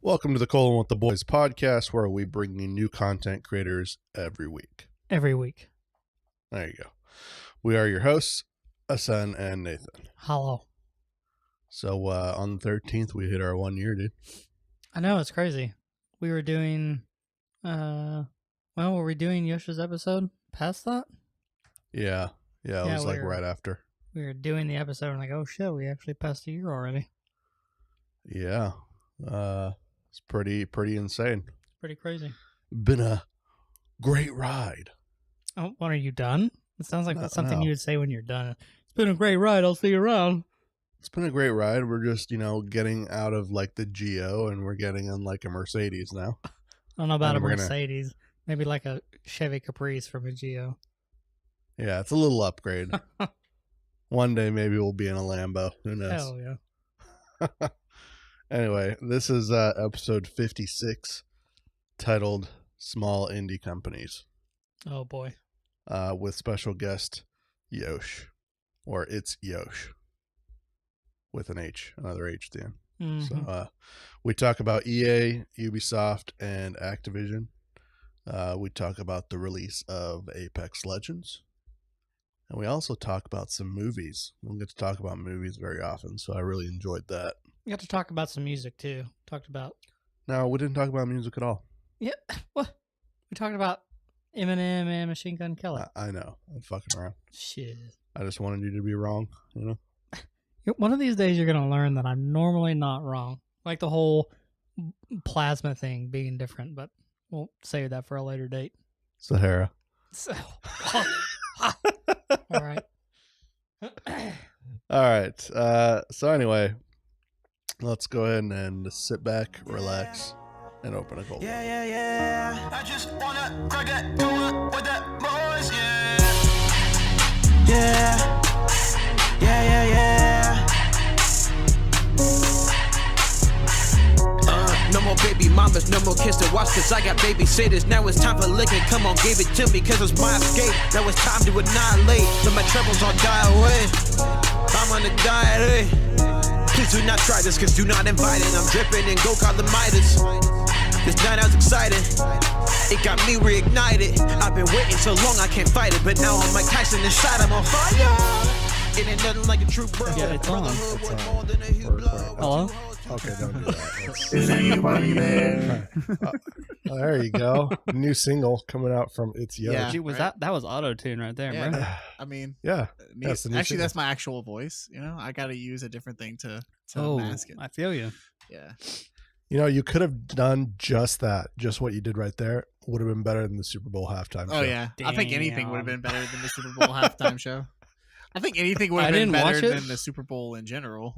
Welcome to the Colon with the Boys podcast, where we bring you new content creators every week. Every week. There you go. We are your hosts, Asen and Nathan. Hello. So on the 13th, we hit our 1 year, dude. I know, it's crazy. We were doing, were we doing Yosh's episode past that? Yeah, it was like right after. We were doing the episode and like, oh shit, we actually passed a year already. Yeah, it's pretty insane. Pretty crazy. Been a great ride. Oh, what, are you done? It sounds like that's something you would say when you're done. It's been a great ride. I'll see you around. It's been a great ride. We're just, getting out of like the Geo and we're getting in like a Mercedes now. I don't know about a Mercedes. Maybe like a Chevy Caprice from a Geo. Yeah, it's a little upgrade. One day maybe we'll be in a Lambo. Who knows? Hell yeah. Anyway, this is episode 56, titled Small Indie Companies. Oh boy. With special guest YtsYoshh, or ItsYoshh, with an H, another H at the end. Mm-hmm. So we talk about EA, Ubisoft, and Activision. We talk about the release of Apex Legends. And we also talk about some movies. We don't get to talk about movies very often, so I really enjoyed that. We got to talk about some music too. No, we didn't talk about music at all. Yeah, what? We talked about Eminem and Machine Gun Kelly. I know. I'm fucking around. Shit. I just wanted you to be wrong, One of these days you're going to learn that I'm normally not wrong. Like the whole plasma thing being different, but we'll save that for a later date. Sahara. So, all right. All right. So anyway, let's go ahead and sit back, relax, and open a cold. Yeah. I just wanna crack that door with that boys, yeah. No more baby mamas, no more kids to watch, cause I got babysitters. Now it's time for licking, come on, give it to me, cause it's my escape. Now it's time to annihilate, let my troubles all die away. I'm on a diet, Please do not try this, cause do not invite it. I'm dripping and go call the Midas. This night I was excited, it got me reignited. I've been waiting so long I can't fight it, but now I'm Mike Tyson inside, I'm on fire. It ain't nothing like a true bro. Yeah, it's on. Hello? Okay, don't do that. Is anybody there? There you go. New single coming out from ItsYoshh. Yeah. Gee, that was auto-tune right there, Yeah, bro. I mean, Yeah. that's the new single. that's my actual voice. I got to use a different thing to Oh, mask it. I feel you. Yeah. You could have done just that. Just what you did right there would have been better than the Super Bowl halftime show. Oh yeah. I think anything would have been better than the Super Bowl halftime show. I think anything would I have been didn't watch better it. than the Super Bowl in general.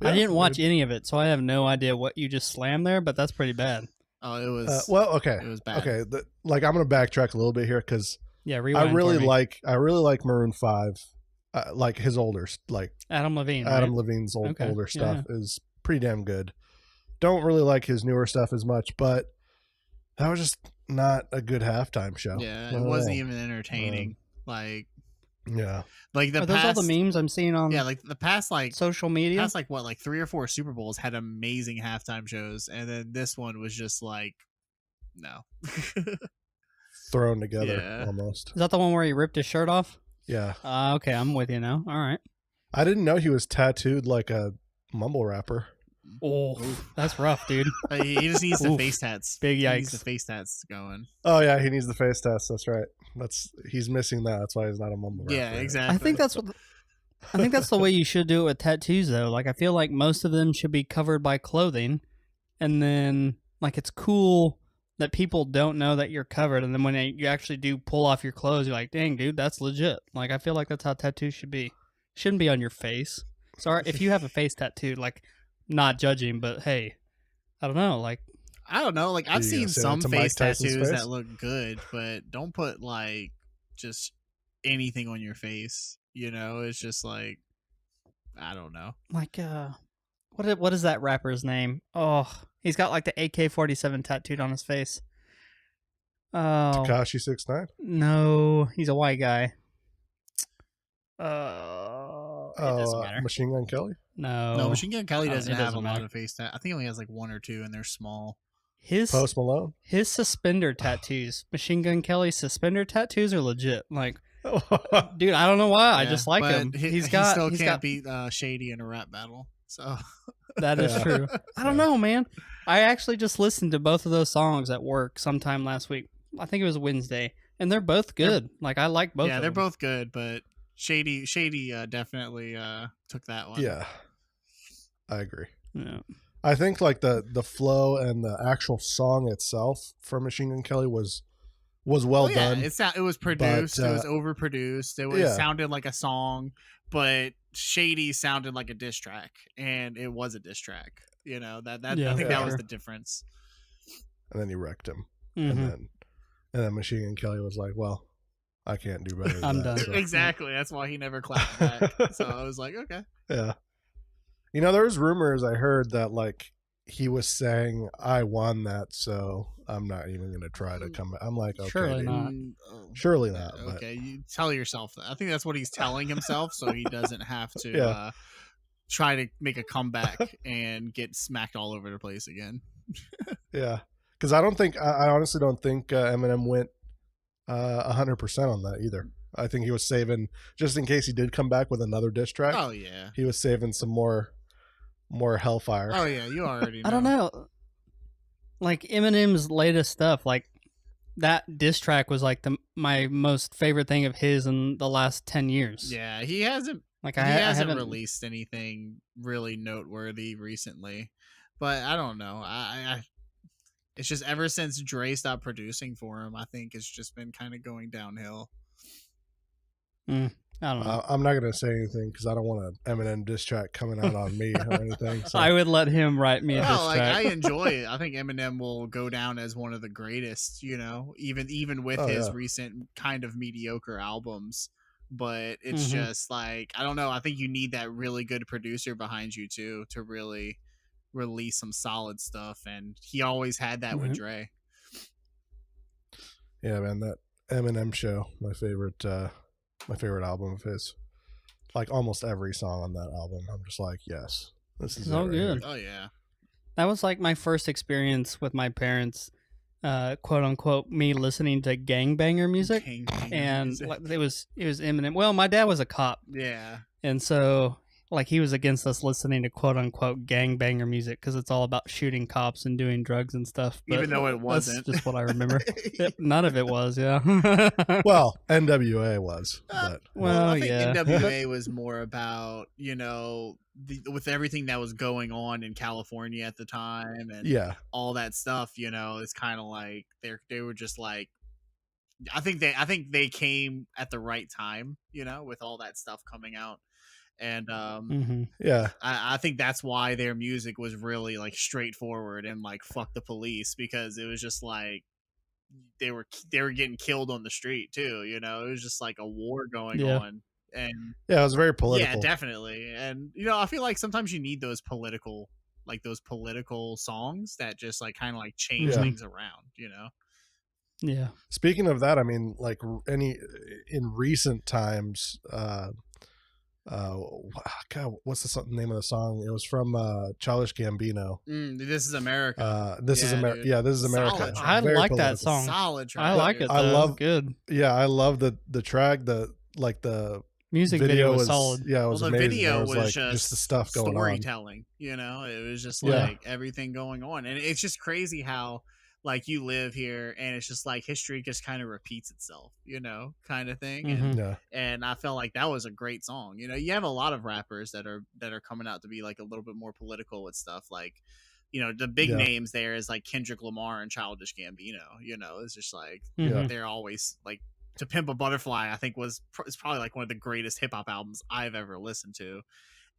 I didn't watch any of it, so I have no idea what you just slammed there, but that's pretty bad. Oh, it was. Okay. It was bad. Okay. I'm going to backtrack a little bit here because Yeah, rewind I really for me. like Maroon 5, like his older, like Adam Levine. Adam right? Levine's Okay, older yeah, stuff is pretty damn good. Don't really like his newer stuff as much, but that was just not a good halftime show. Yeah, Not it at wasn't all. even entertaining. Yeah. Like the Are those past. all the memes I'm seeing on Yeah, like the past social media? past 3 or 4 Super Bowls had amazing halftime shows, and then this one was just like, no. Thrown together Yeah. almost. Is that the one where he ripped his shirt off? Yeah. Okay, I'm with you now. All right. I didn't know he was tattooed like a mumble rapper. Oh, that's rough, dude. He just needs the Oof. face tats. Big He needs yikes. the face tats going. Oh yeah, he needs the face test. That's right. He's missing that. That's why he's not a mumble rapper. Yeah, exactly. I think that's the way you should do it with tattoos, though. Like, I feel like most of them should be covered by clothing, and then like it's cool that people don't know that you're covered, and then when you actually do pull off your clothes, you're like, dang, dude, that's legit. Like, I feel like that's how tattoos should be. Shouldn't be on your face. Sorry if you have a face tattoo. Like, not judging, but hey, I don't know. Like, I don't know. Like, I've you seen gonna say some that to Mike face Tyson's tattoos face? that look good, but don't put like just anything on your face. It's just like, I don't know. what is that rapper's name? Oh, he's got like the AK-47 tattooed on his face. Oh, Tekashi 6ix9ine. no, he's a white guy. It doesn't Oh, matter. Machine Gun Kelly. No, Machine Gun Kelly Oh, doesn't it have doesn't a lot matter. of face tat. I think he only has like 1 or 2, and they're small. Post Malone. His suspender tattoos, Machine Gun Kelly's suspender tattoos are legit. Like, dude, I don't know why. I Yeah, just like but him. He still can't beat Shady in a rap battle. So That is Yeah. true. I don't know, man. I actually just listened to both of those songs at work sometime last week. I think it was Wednesday, and they're both good. Like, I like both. yeah, of they're them. both good, but Shady definitely took that one. Yeah, I agree. Yeah. I think like the flow and the actual song itself for Machine Gun Kelly was well done. It was produced. but, It was overproduced. It was yeah. sounded like a song, but Shady sounded like a diss track, and it was a diss track. You know that Yeah, I think for that was sure. the difference. And then he wrecked him, Mhm. and then Machine Gun Kelly was like, "Well, I can't do better than I'm that." done. so- Exactly. That's why he never clapped back. So I was like, okay. Yeah. You know, there was rumors I heard that like he was saying, "I won that, so I'm not even going to try to come." I'm like, okay, Surely dude. not. Surely not. But Okay, you tell yourself that. I think that's what he's telling himself, so he doesn't have to Yeah. try to make a comeback and get smacked all over the place again. yeah, because I honestly don't think Eminem went 100% on that either. I think he was saving just in case he did come back with another diss track. Oh yeah. He was saving some more hellfire. Oh yeah, you already know. I don't know. Like Eminem's latest stuff, like that diss track was like my most favorite thing of his in the last 10 years. Yeah, he hasn't Like he I hasn't haven't released anything really noteworthy recently. But I don't know. I it's just ever since Dre stopped producing for him, I think it's just been kind of going downhill. I don't know. I'm not going to say anything because I don't want an Eminem diss track coming out on me or anything. So. I would let him write me a diss Well, like track. I enjoy it. I think Eminem will go down as one of the greatest, you know, even with Oh, his yeah. recent kind of mediocre albums. But it's Mhm. just like I don't know. I think you need that really good producer behind you too to really release some solid stuff, and he always had that with Mhm. Dre. Yeah, man, that Eminem show, my favorite album of his. Like almost every song on that album, I'm just like, yes, this is It's all it right here. good. Oh yeah, That was like my first experience with my parents, quote unquote, me listening to gangbanger music. Gangbanger And music. like, it was Eminem. Well, my dad was a cop, Yeah, and so like he was against us listening to quote unquote gangbanger music because it's all about shooting cops and doing drugs and stuff. even but though it that's wasn't. just what I remember. None of it was, yeah. Well, NWA was, but Well, I think yeah. NWA was more about with everything that was going on in California at the time and yeah, all that stuff. It's kind of like they were just like I think they came at the right time. With all that stuff coming out. And Mhm. yeah, I think that's why their music was really like straightforward and like fuck the police because it was just like they were getting killed on the street too. It was just like a war going Yeah. on, and yeah, it was very political. yeah, definitely. And I feel like sometimes you need those political songs that just like kind of like change Yeah. things around. Yeah. Speaking of that, I mean, like in recent times, God, what's the name of the song? It was from Childish Gambino. This is America. This is Yeah, America. dude. Yeah, this is America. Solid track. I Very like that political. song. Solid track. I like dude. it. Though. I love- good Yeah, I love the track. The music video was solid. Yeah, it was the amazing. video There was like, just the stuff going on. storytelling. It was just Yeah. like everything going on, and it's just crazy how like you live here, and it's just like history just kind of repeats itself, kind of thing. Mhm. Yeah, And I felt like that was a great song. You have a lot of rappers that are coming out to be like a little bit more political with stuff, like the big Yeah. names there is like Kendrick Lamar and Childish Gambino. It's just like Mhm. they're always like To Pimp a Butterfly. I think is probably like one of the greatest hip hop albums I've ever listened to,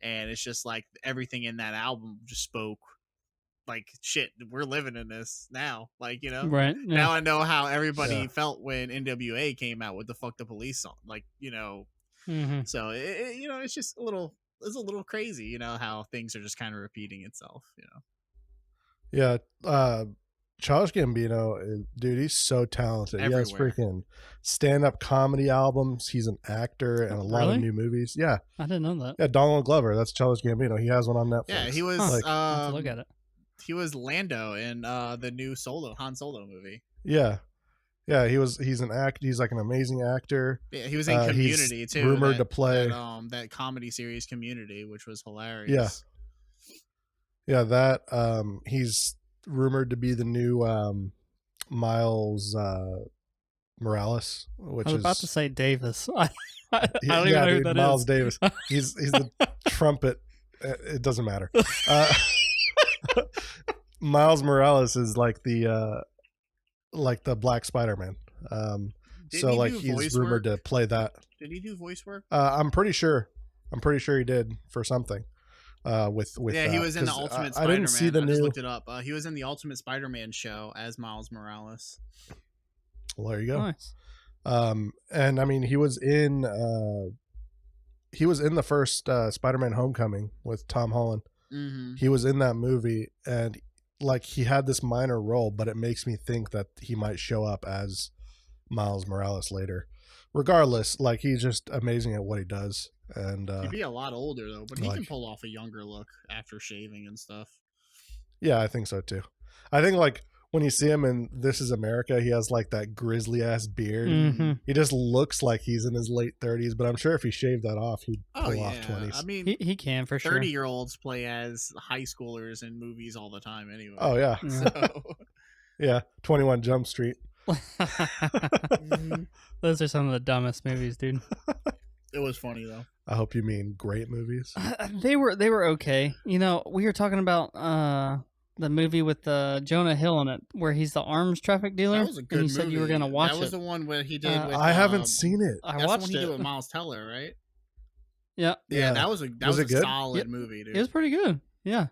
and it's just like everything in that album just spoke like shit. We're living in this now, like Right. Yeah. now I know how everybody Yeah. felt when NWA came out with the "Fuck the Police" song, like Mhm. So it's just it's a little crazy, how things are just kind of repeating itself. yeah. Childish Gambino, dude, he's so talented. He has Everywhere. freaking stand-up comedy albums. He's an actor in a lot of Really? new movies. Yeah, I didn't know that. yeah. Donald Glover, that's Childish Gambino. He has one on Netflix. Yeah, he was Like, I'll have to look at it. he was Lando in the new Han Solo movie. yeah, yeah. He's an act. He's like an amazing actor. Yeah, he was in Community he's too. rumored to play that comedy series Community, which was hilarious. Yeah, that he's rumored to be the new Miles Morales, which I was is about to say Davis. I don't yeah, even know who dude, that Miles is. Davis. He's the trumpet. It doesn't matter. Miles Morales is like the Black Spider-Man. Didn't So he like do he's voice rumored work? to play that. Did he do voice work? I'm pretty sure he did for something. With Yeah, he was in the 'cause Ultimate I Spider-Man. didn't see the I just new. looked it up. He was in the Ultimate Spider-Man show as Miles Morales. Well, there you go. Nice. And I mean, he was in the first Spider-Man: Homecoming with Tom Holland. Mm-hmm. He was in that movie, and like he had this minor role, but it makes me think that he might show up as Miles Morales later. Regardless, like he's just amazing at what he does, and He'd be a lot older though, but he can like- pull off a younger look after shaving and stuff. yeah, I think so too. I think like when you see him in This Is America, he has like that grizzly ass beard. Mhm. He just looks like he's in his late 30s, but I'm sure if he shaved that off, he'd Oh pull yeah, off 20s. I mean, He can for sure. 30-year-olds play as high schoolers in movies all the time anyway. Oh yeah, So, yeah. 21 Jump Street. Those are some of the dumbest movies, dude. it was funny though. I hope you mean great movies. They were okay. You know, we were talking about the movie with Jonah Hill in it, where he's the arms traffic dealer. That was a good and you said you were gonna watch That was it. the one where he did. With, I haven't seen it. I that's the one watched he did it. with Miles Teller, right? Yeah, Yeah, that was a Was it good? solid Yep. movie, dude. it was pretty good. Yeah,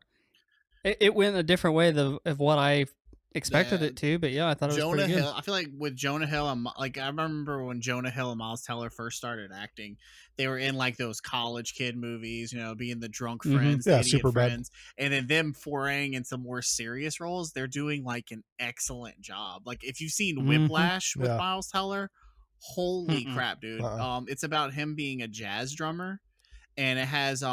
it went a different way of what I expected Yeah. it to, but yeah, I thought it was Jonah pretty good. Hill. I feel like with Jonah Hill, and like I remember when Jonah Hill and Miles Teller first started acting, they were in like those college kid movies, you know, being the drunk Mhm. friends, the Yeah, idiot Superbad. friends, and then them foraying into more serious roles. They're doing like an excellent job. Like if you've seen Mhm. Whiplash with Yeah. Miles Teller, holy Mm-mm. crap, dude! Uh-uh. It's about him being a jazz drummer, and it has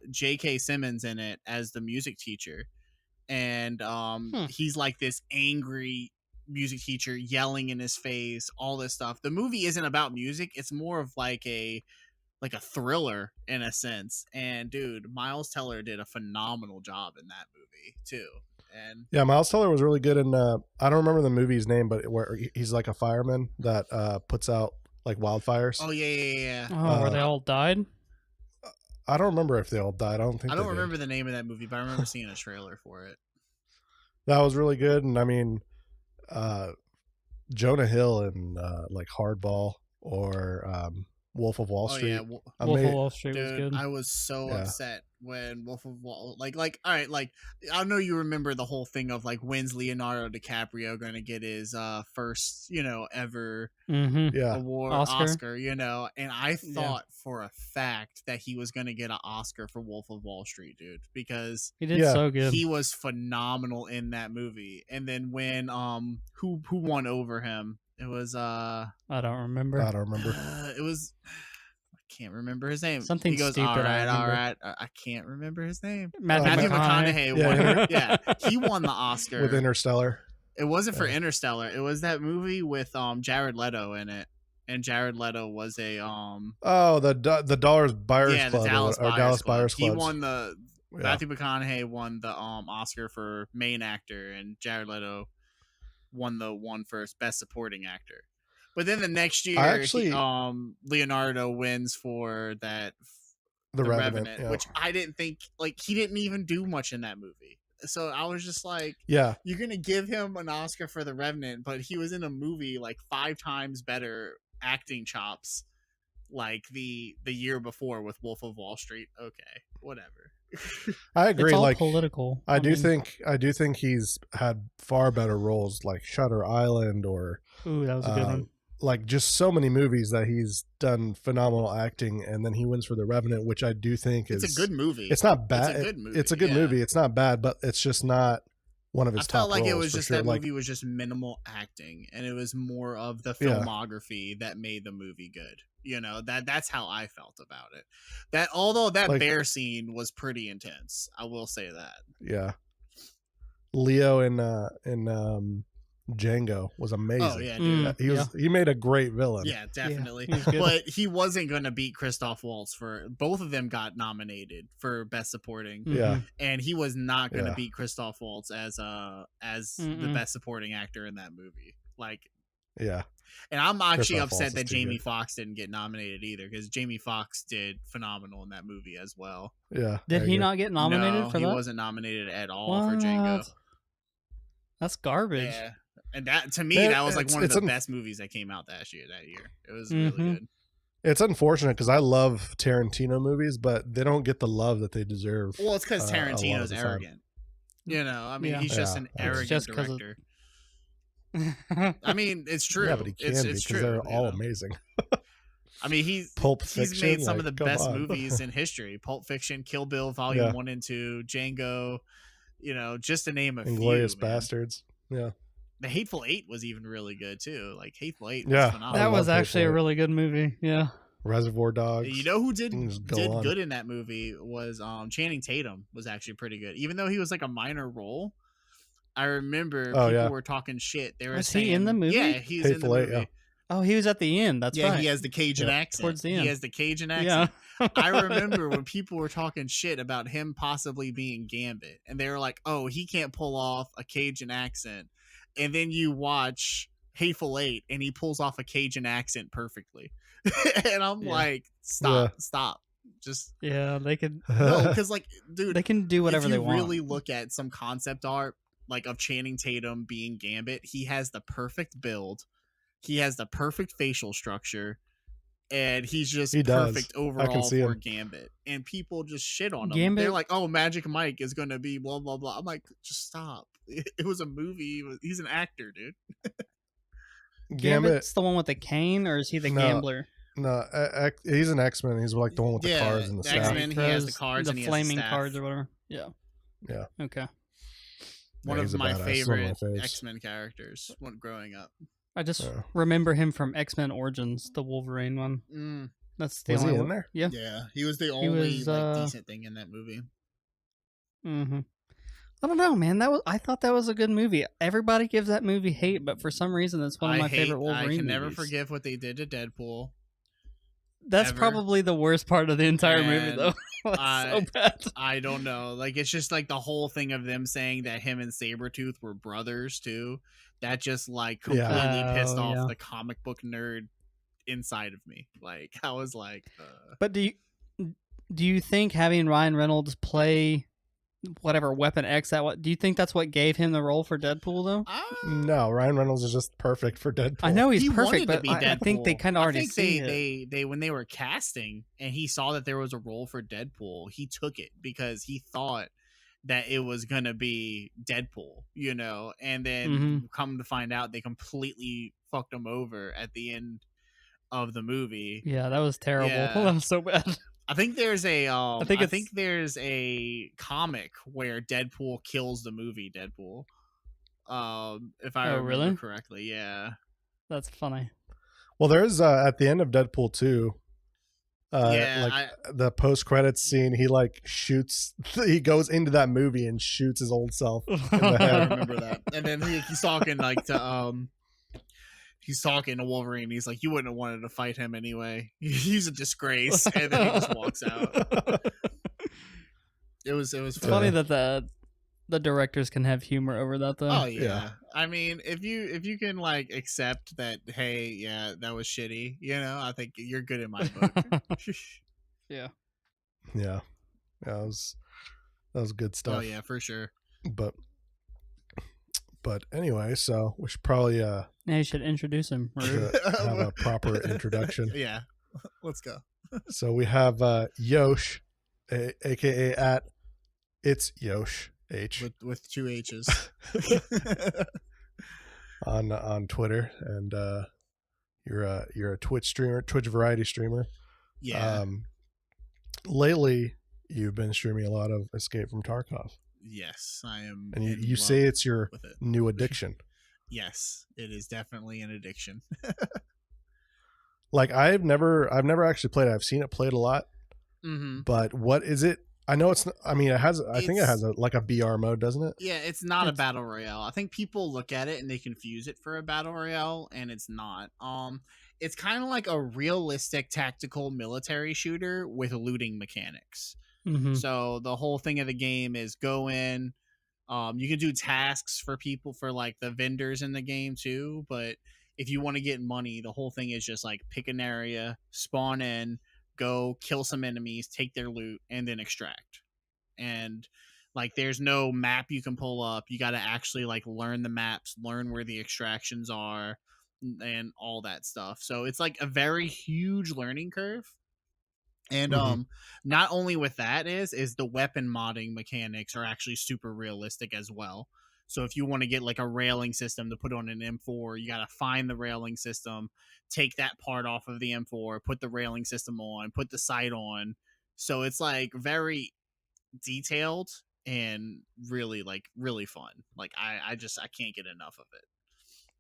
J.K. Simmons in it as the music teacher. And he's like this angry music teacher yelling in his face, all this stuff. The movie isn't about music, it's more of like a thriller in a sense. And dude, Miles Teller did a phenomenal job in that movie too. And Yeah, Miles Teller was really good in. I don't remember the movie's name, but where he's like a fireman that puts out like wildfires. oh yeah. Oh, where they all died? I don't remember if they all died. I don't think I don't they did. remember the name of that movie, but I remember seeing a trailer for it. That was really good, and I mean, Jonah Hill and like Hardball or Wolf of Wall Oh Street. yeah, Wolf of Wall Street was dude, good. I was so Yeah. upset when Wolf of Wall, like, all right, like, I know you remember the whole thing of like, when's Leonardo DiCaprio going to get his first, you know, ever Mm-hmm. Yeah, award, Oscar. Oscar, you know, and I Yeah. thought for a fact that he was going to get an Oscar for Wolf of Wall Street, dude, because He did Yeah. so good. he was phenomenal in that movie. And then when who won over him? It was I don't remember. I don't remember. it was, I can't remember his name. Something he goes, stupid, all I right, all remember. right. I can't remember his name. Matthew Matthew McConaughey. McConaughey Yeah, won. yeah. Yeah, he won the Oscar. With Interstellar. It wasn't for Yeah. Interstellar. It was that movie with Jared Leto in it, and Jared Leto was a Oh, the Dallas Buyers yeah, the Club Dallas or Buyers Dallas Club. Buyers He Club. won the Yeah. Matthew McConaughey won the Oscar for main actor, and Jared Leto won the one for best supporting actor. But then the next year, actually- Leonardo wins for that The the Revenant. Revenant, Yeah. which I didn't think, like, he didn't even do much in that movie. So I was just like, Yeah. you're gonna give him an Oscar for The Revenant, but he was in a movie like 5 times better acting chops, like the year before with Wolf of Wall Street. Okay, whatever. I agree. It's all Like political. I do mean, think he's had far better roles like Shutter Island or Ooh, that was a good one. like just so many movies that he's done phenomenal acting, and then he wins for The Revenant, which I do think is It's a good movie. It's not bad. It's a good movie. It's a good yeah. movie. It's not bad, but it's just not one of I his felt top like it roles was for just sure. that Like, movie was just minimal acting, and it was more of the Yeah. filmography that made the movie good. That's how I felt about it. That although that Like- bear scene was pretty intense, I will say that. yeah, Leo in Django was amazing. Oh yeah, dude. He made a great villain. Yeah, definitely. he was good. But he wasn't going to beat Christoph Waltz for both of them got nominated for best supporting, Yeah. and he was not going to Yeah. beat Christoph Waltz as the Mm-mm. best supporting actor in that movie. Like, Yeah. and I'm actually Christoph Waltz upset is that too Jamie good. Foxx didn't get nominated either, because Jamie Foxx did phenomenal in that movie as well. Yeah. Did I he agree. not get nominated No, for he that? wasn't nominated at all for Django. What? That's garbage. Yeah. And that to me, Yeah, that was like one of it's the un- best movies that came out that year. It was really Mhm. good. It's unfortunate because I love Tarantino movies, but they don't get the love that they deserve. Well, it's because a lot of Tarantino's the time. arrogant. I mean, Yeah. he's just Yeah. an It's arrogant just 'cause of- director. I mean, it's true. Yeah, but he can it's because true. they're you all know? amazing. I mean, he's Pulp he's Fiction, made some of like, the come best on. movies in history: Pulp Fiction, Kill Bill, Volume Yeah. 1 and 2, Django. Just to name a Inglorious few. Man. Bastards. Yeah. The Hateful Eight was even really good too. Like Hateful Eight Yeah. was phenomenal. That I was love actually a Hateful Eight. really good movie. Yeah. Reservoir Dogs. You know who did You can just go did on. good in that movie was Channing Tatum was actually pretty good, even though he was like a minor role. I remember Oh, people yeah. were talking shit. They were Was saying, he in the movie? Yeah, he's in the Hateful Eight, movie. yeah. Oh, he was at the end. That's Yeah, right. he has the Cajun Yeah. accent. Towards the He end. has the Cajun Yeah. accent. I remember when people were talking shit about him possibly being Gambit, and they were like, "Oh, he can't pull off a Cajun accent." And then you watch Hateful Eight, and he pulls off a Cajun accent perfectly. And I'm Yeah. like, stop, just Yeah, they could. no, because like, dude, They can do whatever if they you want. really look at some concept art like of Channing Tatum being Gambit, he has the perfect build, he has the perfect facial structure, and he's just He does. perfect I can overall see for him. Gambit. And people just shit on him. Gambit- They're like, "Oh, Magic Mike is gonna be blah blah blah." I'm like, just stop. It was a movie. He's an actor, dude. Gambit. Gambit's the one with the cane, or is he the No. gambler? No, he's an X-Men. He's like the one with the cards and the staff. X-Men. He has the Throws cards the and he has the flaming staff. cards or whatever. Yeah. Yeah. Okay. One Yeah, of he's a my badass. One of my favorite faves. X-Men characters when growing up. I just Yeah. remember him from X-Men Origins, the Wolverine one. Mm, That's the Was he only in one. there? Yeah. yeah, he was the only was, decent thing in that movie. Mm-hmm. I don't know, man. I thought that was a good movie. Everybody gives that movie hate, but for some reason, it's one of my favorite Wolverine I can never movies. forgive what they did to Deadpool. That's ever. probably the worst part of the entire movie, And though. It's so bad. I don't know. Like, it's just like the whole thing of them saying that him and Sabretooth were brothers too. That just like completely Yeah. pissed Oh, off yeah. the comic book nerd inside of me. Like, I was like, But do you think having Ryan Reynolds play whatever Weapon X do you think that's what gave him the role for Deadpool though? No, Ryan Reynolds is just perfect for Deadpool. I know he's he perfect, wanted to but be I think they Deadpool. kind of I already think see it. they when they were casting and he saw that there was a role for Deadpool, he took it because he thought that it was gonna be Deadpool, and then Mhm. come to find out they completely fucked him over at the end of the movie. Yeah, that was terrible. Yeah. That was so bad. I think there's a I think there's a comic where Deadpool kills the movie Deadpool. If I remember really? correctly, yeah. That's funny. Well, there's at the end of Deadpool 2, Yeah, the post-credits scene, he like shoots. He goes into that movie and shoots his old self in the I head. remember that. And then he's talking like to he's talking to Wolverine. He's like, "You wouldn't have wanted to fight him anyway. He's a disgrace." And then he just walks out. It was It's funny. funny that the directors can have humor over that though. Oh yeah. Yeah. I mean, if you can like accept that, hey, yeah, that was shitty. I think you're good in my book. Yeah. Yeah, that was good stuff. Oh yeah, for sure. But anyway, so we should probably Now you should introduce him. Rude. have a proper introduction. Yeah, let's go. So we have YosH, aka at ItsYoshh H With two H's. on Twitter, and you're a Twitch streamer, Twitch variety streamer. Yeah. Lately, you've been streaming a lot of Escape from Tarkov. Yes, I am. And you, in you love say it's your with it. new addiction. Yes, it is definitely an addiction. Like I've never actually played it. I've seen it played a lot, Mm-hmm. but what is it? I know it's. I mean, I think it has It's like a BR mode, doesn't it? Yeah, it's not a It's battle royale. I think people look at it and they confuse it for a battle royale, and it's not. It's kind of like a realistic tactical military shooter with looting mechanics. mm-hmm. So the whole thing of the game is go in. You can do tasks for people for like the vendors in the game too, but if you want to get money, the whole thing is just like pick an area, spawn in, go kill some enemies, take their loot, and then extract. And like there's no map you can pull up. You got to actually like learn the maps, learn where the extractions are, and all that stuff. So it's like a very huge learning curve. And Mhm. not only with that is the weapon modding mechanics are actually super realistic as well. So if you want to get like a railing system to put on an M4, you got to find the railing system, take that part off of the M4, put the railing system on, put the sight on. So it's like very detailed and really like really fun. Like I can't get enough of it.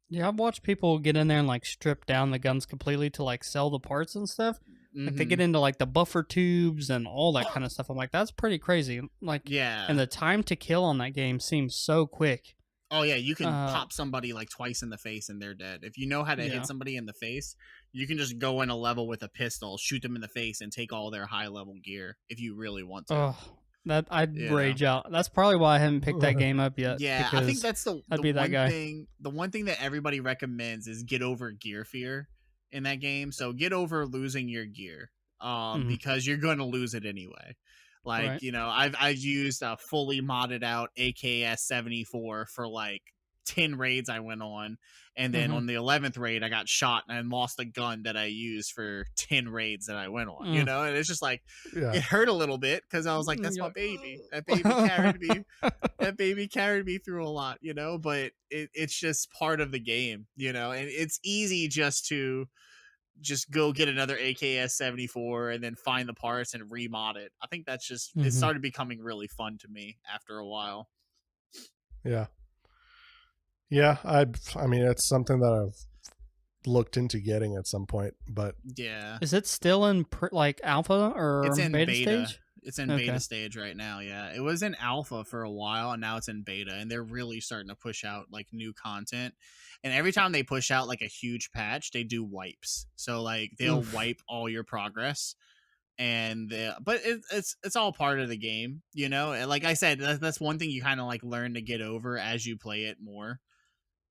Yeah, I've watched people get in there and like strip down the guns completely to like sell the parts and stuff. Like they Mm-hmm. get into like the buffer tubes and all that kind of stuff. I'm like, that's pretty crazy. Like, Yeah. and the time to kill on that game seems so quick. Oh yeah, you can Uh, pop somebody like twice in the face and they're dead. If you know how to yeah. hit somebody in the face, you can just go in a level with a pistol, shoot them in the face, and take all their high level gear if you really want to. Oh, that I'd You know? rage out. That's probably why I haven't picked that game up yet. Yeah, I think because that's I'd be that one guy. thing. The one thing that everybody recommends is get over gear fear in that game. So get over losing your gear, Mhm. because you're going to lose it anyway. Like Right. you know, I've used a fully modded out AKS 74 for like 10 raids I went on, and then Mhm. on the 11th raid I got shot and lost a gun that I used for 10 raids that I went on. You Mm. know, and it's just like Yeah. it hurt a little bit because I was like, that's You're my like, baby. That baby carried me. That baby carried me through a lot, you know, but it's just part of the game, you know, and it's easy just go get another AKS 74 and then find the parts and remod it. I think that's just it Mhm. started becoming really fun to me after a while. Yeah. Yeah. I mean, it's something that I've looked into getting at some point, but Yeah. Is it still in like alpha or It's in beta. stage? It's in Okay. beta stage right now, yeah. It was in alpha for a while and now it's in beta and they're really starting to push out like new content. And every time they push out like a huge patch, they do wipes. So like they'll Oof. wipe all your progress and but it's all part of the game, you know? And like I said, that's one thing you kind of like learn to get over as you play it more.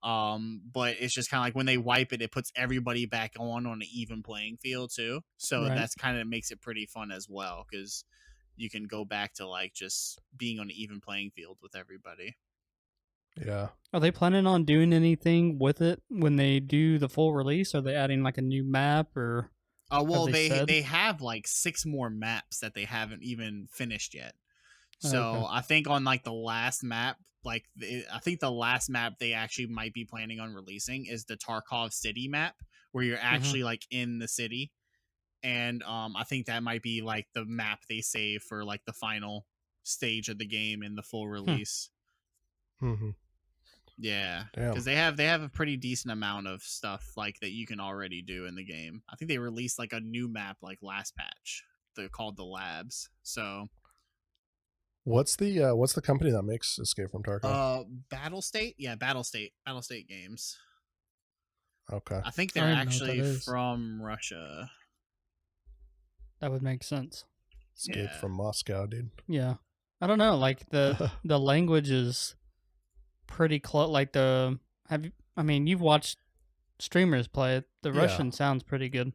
But it's just kind of like when they wipe it, it puts everybody back on an even playing field too. So Right. that's kind of makes it pretty fun as well because you can go back to like just being on an even playing field with everybody. yeah. Are they planning on doing anything with it when they do the full release? Are they adding like a new map or? Well, they they said? they have like 6 more maps that they haven't even finished yet. So Okay. I think on like the last map, like I think the last map they actually might be planning on releasing is the Tarkov City map, where you're actually like in the city, and I think that might be like the map they save for like the final stage of the game in the full release. Hmm. Yeah, Damn. because they have a pretty decent amount of stuff like that you can already do in the game. I think they released like a new map like last patch. They're called the Labs. So What's the company that makes Escape from Tarkov? Battle State, yeah, Battle State games. Okay. I think I they're don't even know what that actually is. from Russia. That would make sense. Escape Yeah. from Moscow, dude. Yeah. I don't know. Like the language is pretty close. Like I mean, you've watched streamers play it. The Yeah. Russian sounds pretty good.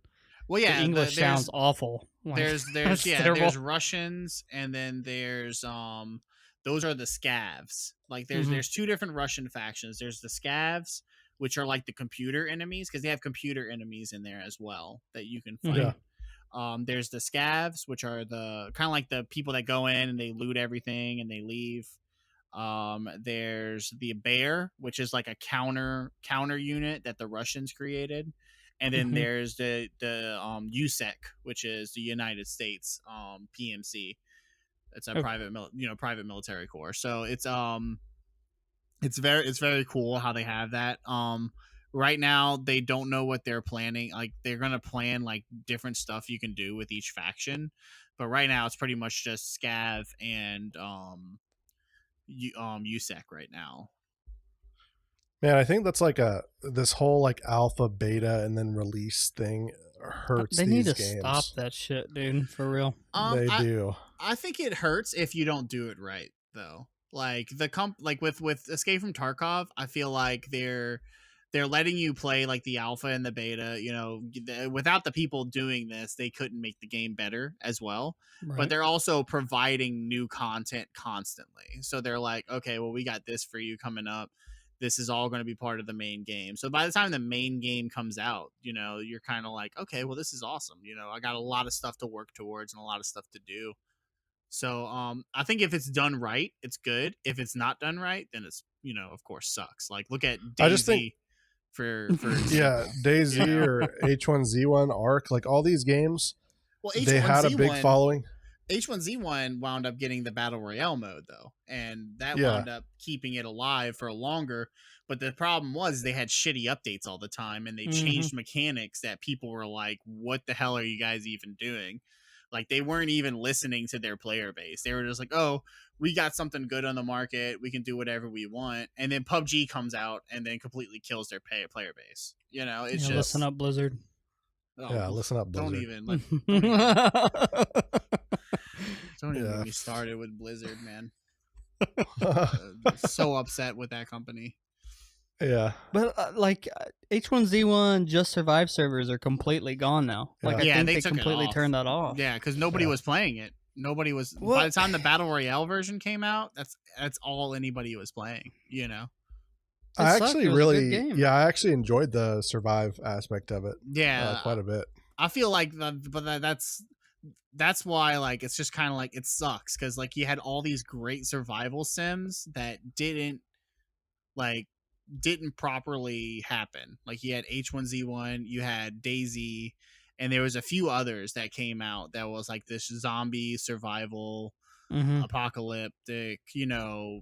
Well, yeah, the English there's sounds awful. Like, there's it's yeah, terrible. there's Russians, and then there's those are the Scavs. Like Mhm. there's 2 different Russian factions. There's the Scavs, which are like the computer enemies, because they have computer enemies in there as well that you can fight. Yeah. There's the Scavs, which are the kind of like the people that go in and they loot everything and they leave. There's the Bear, which is like a counter unit that the Russians created, and then Mhm. there's the USEC, which is the United States PMC. It's a Okay. private military corps. So it's very cool how they have that. Right now they don't know what they're planning. Like they're gonna plan like different stuff you can do with each faction, but right now it's pretty much just Scav and USEC right now. Man, I think that's like this whole like alpha, beta, and then release thing hurts They need these to games. stop that shit, dude. For real. They do. I think it hurts if you don't do it right, though. Like with Escape from Tarkov, I feel like they're letting you play like the alpha and the beta. You know, without the people doing this, they couldn't make the game better as well. Right. But they're also providing new content constantly. So they're like, okay, well, we got this for you coming up. This is all going to be part of the main game. So by the time the main game comes out, you know, you're kind of like, okay, well, this is awesome. You know, I got a lot of stuff to work towards and a lot of stuff to do. So I think if it's done right, it's good. If it's not done right, then it's, you know, of course sucks. Like look at DayZ I just think for yeah, example. DayZ You know? or H1Z1 Arc, like all these games, Well, they had a big following. H1Z1 wound up getting the Battle Royale mode, though, and that Yeah. wound up keeping it alive for longer. But the problem was they had shitty updates all the time, and they changed mechanics that people were like, what the hell are you guys even doing? Like, they weren't even listening to their player base. They were just like, oh, we got something good on the market. We can do whatever we want. And then PUBG comes out and then completely kills their player base. You know, it's just... Listen up, Blizzard. Oh, Yeah, listen up, Blizzard. Don't even get me started with Blizzard, man. So upset with that company. Yeah. But H1Z1 Just Survive servers are completely gone now. Like Yeah. I think they they took it completely off. turned that off. Yeah, because nobody was playing it. Nobody was. What? By the time the Battle Royale version came out, that's all anybody was playing. You know. I sucked. actually It was a good game. I actually enjoyed the survive aspect of it. Yeah, Quite a bit. I feel like that's why like it's just kind of like it sucks because like you had all these great survival sims that didn't properly happen. Like you had H1Z1, you had DayZ, and there was a few others that came out that was like this zombie survival apocalyptic, you know,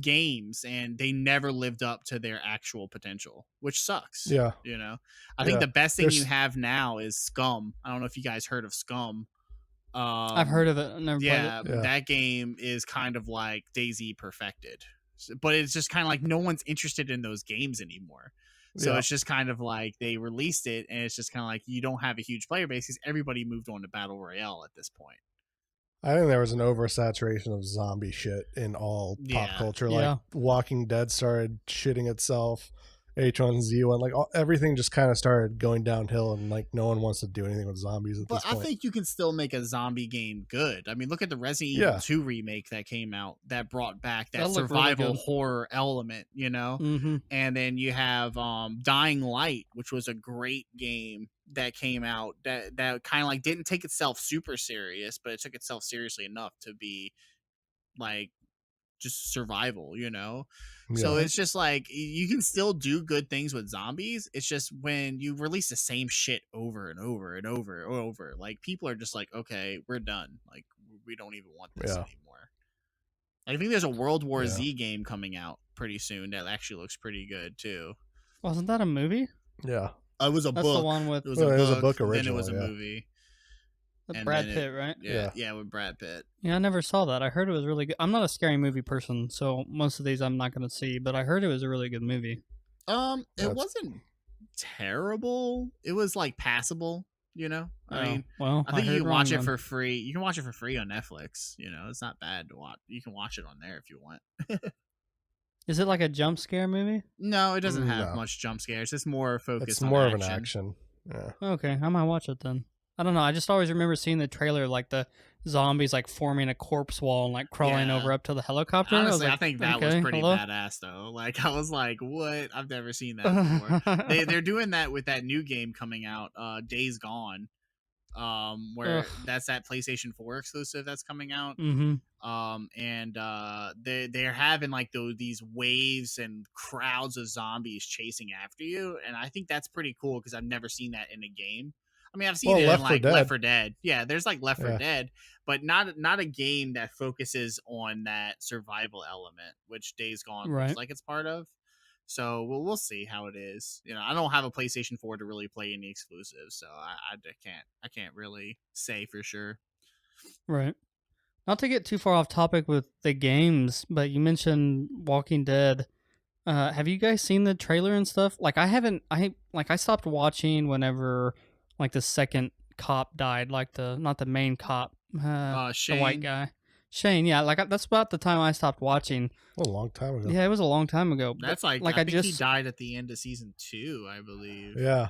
games, and they never lived up to their actual potential, which sucks. Yeah. You know, I think Yeah. the best thing There's- you have now is Scum. I don't know if you guys heard of Scum. I've heard of it. I've never played it. Yeah. That game is kind of like DayZ perfected, but it's just kind of like no one's interested in those games anymore. So Yeah. it's just kind of like they released it, and it's just kind of like you don't have a huge player base because everybody moved on to Battle Royale at this point. I think there was an oversaturation of zombie shit in all Yeah. pop culture. Yeah. Like Walking Dead started shitting itself. H1Z1, like everything just kind of started going downhill, and like no one wants to do anything with zombies at But this I point. think you can still make a zombie game good. I mean, look at the Resident Evil 2 remake that came out that brought back that That looked really survival good. horror element, you know? And then you have Dying Light, which was a great game that came out that kind of like didn't take itself super serious, but it took itself seriously enough to be like just survival, you know? So Yeah. it's just like you can still do good things with zombies. It's just when you release the same shit over and over and over and over, like people are just like, okay, we're done. Like we don't even want this Yeah. anymore. I think there's a World War Yeah. Z game coming out pretty soon that actually looks pretty good too. Wasn't that a movie? Yeah. It was a That's book. the one with It was Well, a it book. was a book Then it was a originally, yeah. movie. and Brad then Pitt, right? Yeah, with Brad Pitt. Yeah, I never saw that. I heard it was really good. I'm not a scary movie person, so most of these I'm not going to see, but I heard it was a really good movie. It That's- wasn't terrible. It was like passable, you know? I mean, well, I think you heard can wrong watch it then. for free. You can watch it for free on Netflix. You know, it's not bad to watch. You can watch it on there if you want. Is it like a jump scare movie? No, it doesn't have No. much jump scares. It's more focused It's on more of an action. action. Yeah. Okay, I might watch it then. I don't know. I just always remember seeing the trailer, like the zombies like forming a corpse wall and like crawling Yeah. over up to the helicopter. Honestly, I, I was like, think that okay, was pretty hello? badass though. Like I was like, what? I've never seen that before. They're doing that with that new game coming out, Days Gone. Where Ugh. that's that PlayStation 4 exclusive that's coming out. Mm-hmm. They're having like these waves and crowds of zombies chasing after you, and I think that's pretty cool because I've never seen that in a game. I mean, I've seen it in like Left 4 Dead. Yeah, there's like Left 4 Dead, but not a game that focuses on that survival element, which Days Gone looks like it's part of. So we'll see how it is. You know, I don't have a PlayStation 4 to really play any exclusives, so I can't really say for sure. Right. Not to get too far off topic with the games, but you mentioned Walking Dead. Have you guys seen the trailer and stuff? Like I haven't. I stopped watching whenever like the second cop died, like not the main cop, Shane. the white guy, Shane. Yeah, like that's about the time I stopped watching. A long time ago. Yeah, it was a long time ago. That's like I think he died at the end of season 2, I believe. Yeah.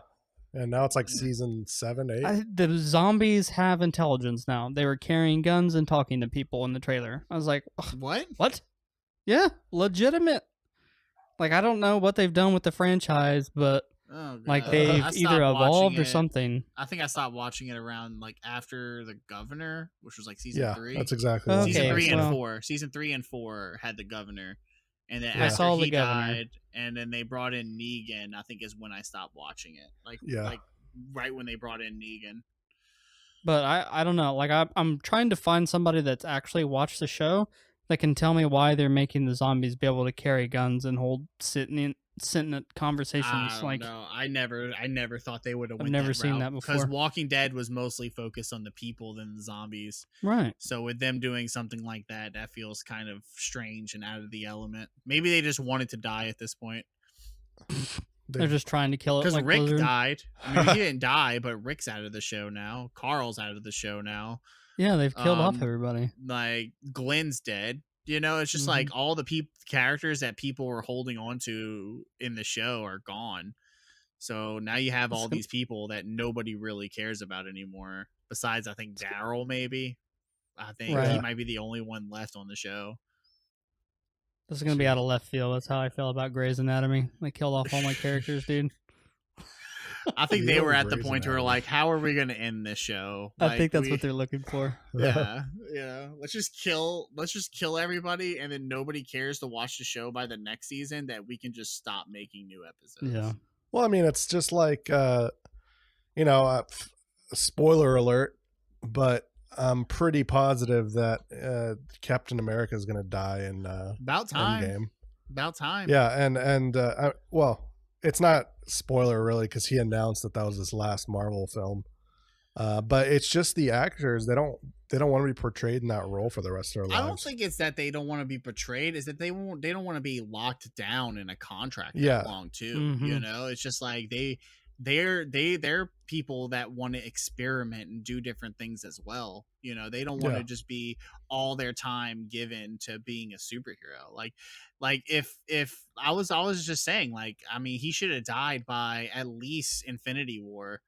And now it's like season 7, 8. The zombies have intelligence now. They were carrying guns and talking to people in the trailer. I was like, what? What? Yeah, legitimate. Like, I don't know what they've done with the franchise, but like they've either evolved or something. I think I stopped watching it around like after The Governor, which was like season 3. That's exactly okay, season 3 and 4. Season 3 and 4 had The Governor. And then after he died, and then they brought in Negan, I think is when I stopped watching it. Like right when they brought in Negan. But I don't know. Like I'm trying to find somebody that's actually watched the show that can tell me why they're making the zombies be able to carry guns and hold sentient conversations. No, I never thought they would have. I've never seen that before. Because Walking Dead was mostly focused on the people than the zombies. Right. So with them doing something like that, that feels kind of strange and out of the element. Maybe they just wanted to die at this point. They're just trying to kill it. Because like Rick Blizzard. died. I mean, he didn't die, but Rick's out of the show now. Carl's out of the show now. Yeah, they've killed off everybody. Like Glenn's dead. You know, it's just like all the characters that people were holding on to in the show are gone. So now you have all these people that nobody really cares about anymore. Besides, I think Daryl, maybe. I think he might be the only one left on the show. This is going to be out of left field. That's how I feel about Grey's Anatomy. They killed off all my characters, dude. I think they were at the point where like, how are we going to end this show? I think that's what they're looking for. Yeah. Let's just kill everybody, and then nobody cares to watch the show by the next season. That we can just stop making new episodes. Yeah. Well, I mean, it's just like, spoiler alert, but I'm pretty positive that Captain America is going to die in about time. Endgame. About time. Yeah, and well, it's not spoiler really because he announced that was his last Marvel film. But it's just the actors, they don't want to be portrayed in that role for the rest of their lives. I don't think it's that they don't want to be portrayed, is that they don't want to be locked down in a contract that long too. You know, it's just like they're people that want to experiment and do different things as well. You know, they don't want to just be all their time given to being a superhero. Like if I was just saying, like, I mean, he should have died by at least Infinity War,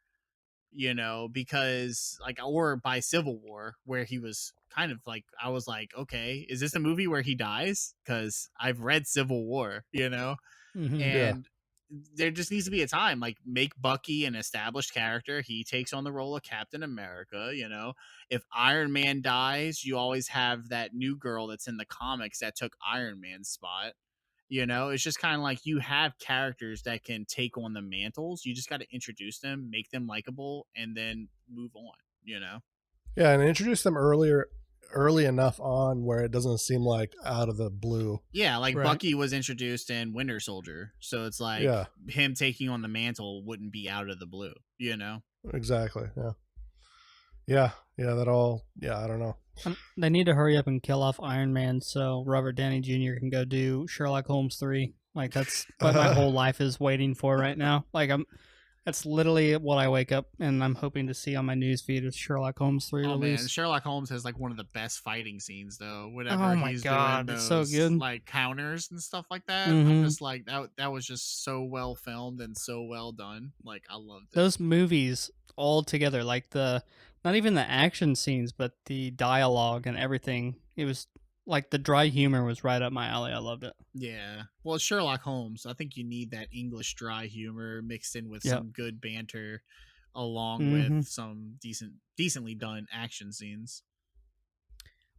you know, because like, or by Civil War, where he was kind of like, I was like, okay, is this a movie where he dies? Because I've read Civil War, you know, and there just needs to be a time, like, make Bucky an established character. He takes on the role of Captain America. You know, if Iron Man dies, you always have that new girl that's in the comics that took Iron Man's spot. You know, it's just kind of like you have characters that can take on the mantles. You just got to introduce them, make them likable, and then move on, you know? Yeah, and introduce them early enough on where it doesn't seem like out of the blue. Yeah, like Bucky was introduced in Winter Soldier. So it's like him taking on the mantle wouldn't be out of the blue, you know? Exactly, Yeah, I don't know. They need to hurry up and kill off Iron Man so Robert Downey Jr. can go do Sherlock Holmes 3. Like, that's what my whole life is waiting for right now. Like, that's literally what I wake up and I'm hoping to see on my news feed is Sherlock Holmes 3 release. Man, Sherlock Holmes has like one of the best fighting scenes though. Whenever he's doing those, so good. Like counters and stuff like that. I'm just like that was just so well filmed and so well done. Like, I loved it. Those movies all together, like not even the action scenes, but the dialogue and everything. It was like the dry humor was right up my alley. I loved it. Yeah. Well, Sherlock Holmes, I think you need that English dry humor mixed in with some good banter along with some decently done action scenes.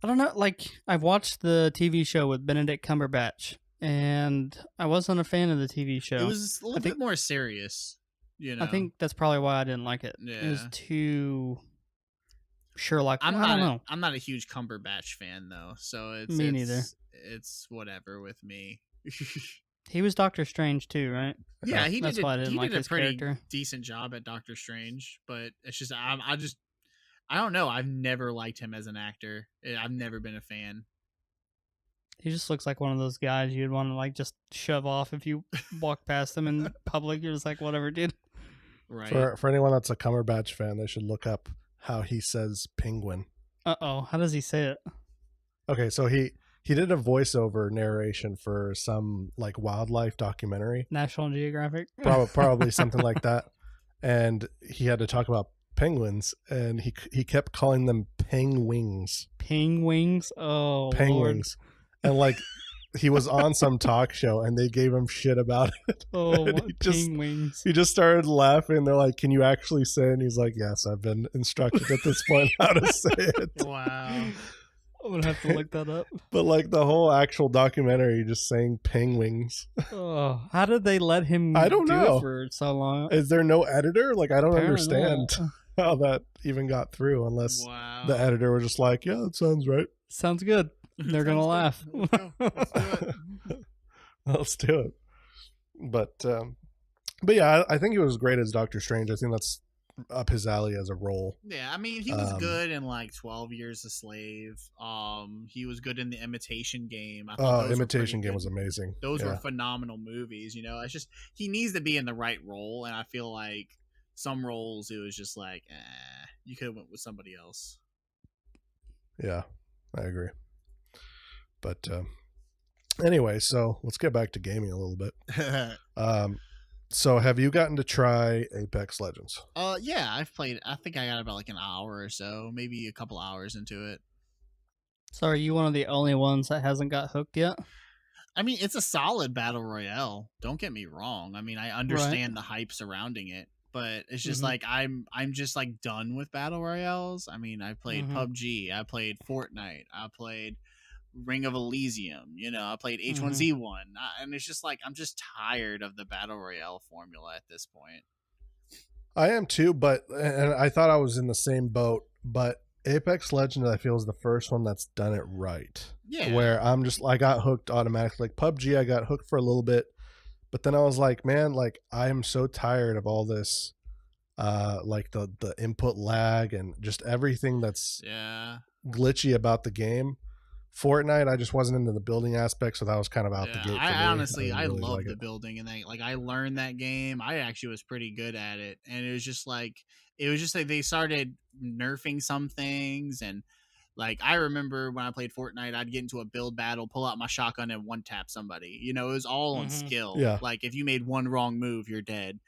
I don't know. Like, I've watched the TV show with Benedict Cumberbatch and I wasn't a fan of the TV show. It was a little bit more serious. You know, I think that's probably why I didn't like it. It was Yeah. too Sherlock. I don't know. I'm not a huge Cumberbatch fan though, so Me neither. it's whatever with me. He was Doctor Strange too, right? Yeah, he That's did. why I didn't He like did a his pretty character. decent job at Doctor Strange, but it's just I don't know. I've never liked him as an actor. I've never been a fan. He just looks like one of those guys you'd want to like just shove off if you walk past him in public. You're just like, whatever, dude. Right. For anyone that's a Cumberbatch fan, they should look up how he says penguin. How does he say it? Okay, so he did a voiceover narration for some like wildlife documentary, National Geographic. probably something like that, and he had to talk about penguins, and he kept calling them penguins, Penguins. Oh, penguins, and like he was on some talk show, and they gave him shit about it. Lord. Oh, And what penguins. he just started laughing. They're like, "Can you actually say it?" And he's like, "Yes, I've been instructed at this point how to say it." Wow. I'm gonna have to look that up. But like the whole actual documentary, just saying penguins. Oh, how did they let him? I don't do know. it for so long. Is there no editor? Like I don't Apparently understand not. how that even got through, unless Wow. the editor was just like, "Yeah, that sounds right. Sounds good. They're gonna laugh. Let's go. Let's do it. Let's do it." But yeah, I think he was great as Doctor Strange. I think that's up his alley as a role. Yeah, I mean, he was good in like 12 Years a Slave. He was good in The Imitation Game. I thought those were Imitation pretty Game good. was amazing. Those Yeah. were phenomenal movies. You know, it's just he needs to be in the right role, and I feel like some roles it was just like, you could have went with somebody else. Yeah, I agree. But anyway, so let's get back to gaming a little bit. So have you gotten to try Apex Legends? Yeah, I've played. I think I got about like an hour or so, maybe a couple hours into it. So are you one of the only ones that hasn't got hooked yet? I mean, it's a solid battle royale. Don't get me wrong. I mean, I understand the hype surrounding it, but it's just Mhm. like I'm just like done with battle royales. I mean, I played Mhm. PUBG, I played Fortnite, I played Ring of Elysium. You know, I played H1Z1, and it's just like I'm just tired of the battle royale formula at this point. I am too, and I thought I was in the same boat, but Apex Legends I feel is the first one that's done it right. Yeah. Where I got hooked automatically. Like PUBG, I got hooked for a little bit, but then I was like, man, like I am so tired of all this like the input lag and just everything that's Yeah. glitchy about the game. Fortnite, I just wasn't into the building aspect, so that was kind of out the gate for me. I honestly, didn't I really love like the it. building and like I learned that game. I actually was pretty good at it, and it was just like they started nerfing some things, and like I remember when I played Fortnite, I'd get into a build battle, pull out my shotgun, and one tap somebody. You know, it was all on Mhm. skill. Yeah. Like if you made one wrong move, you're dead.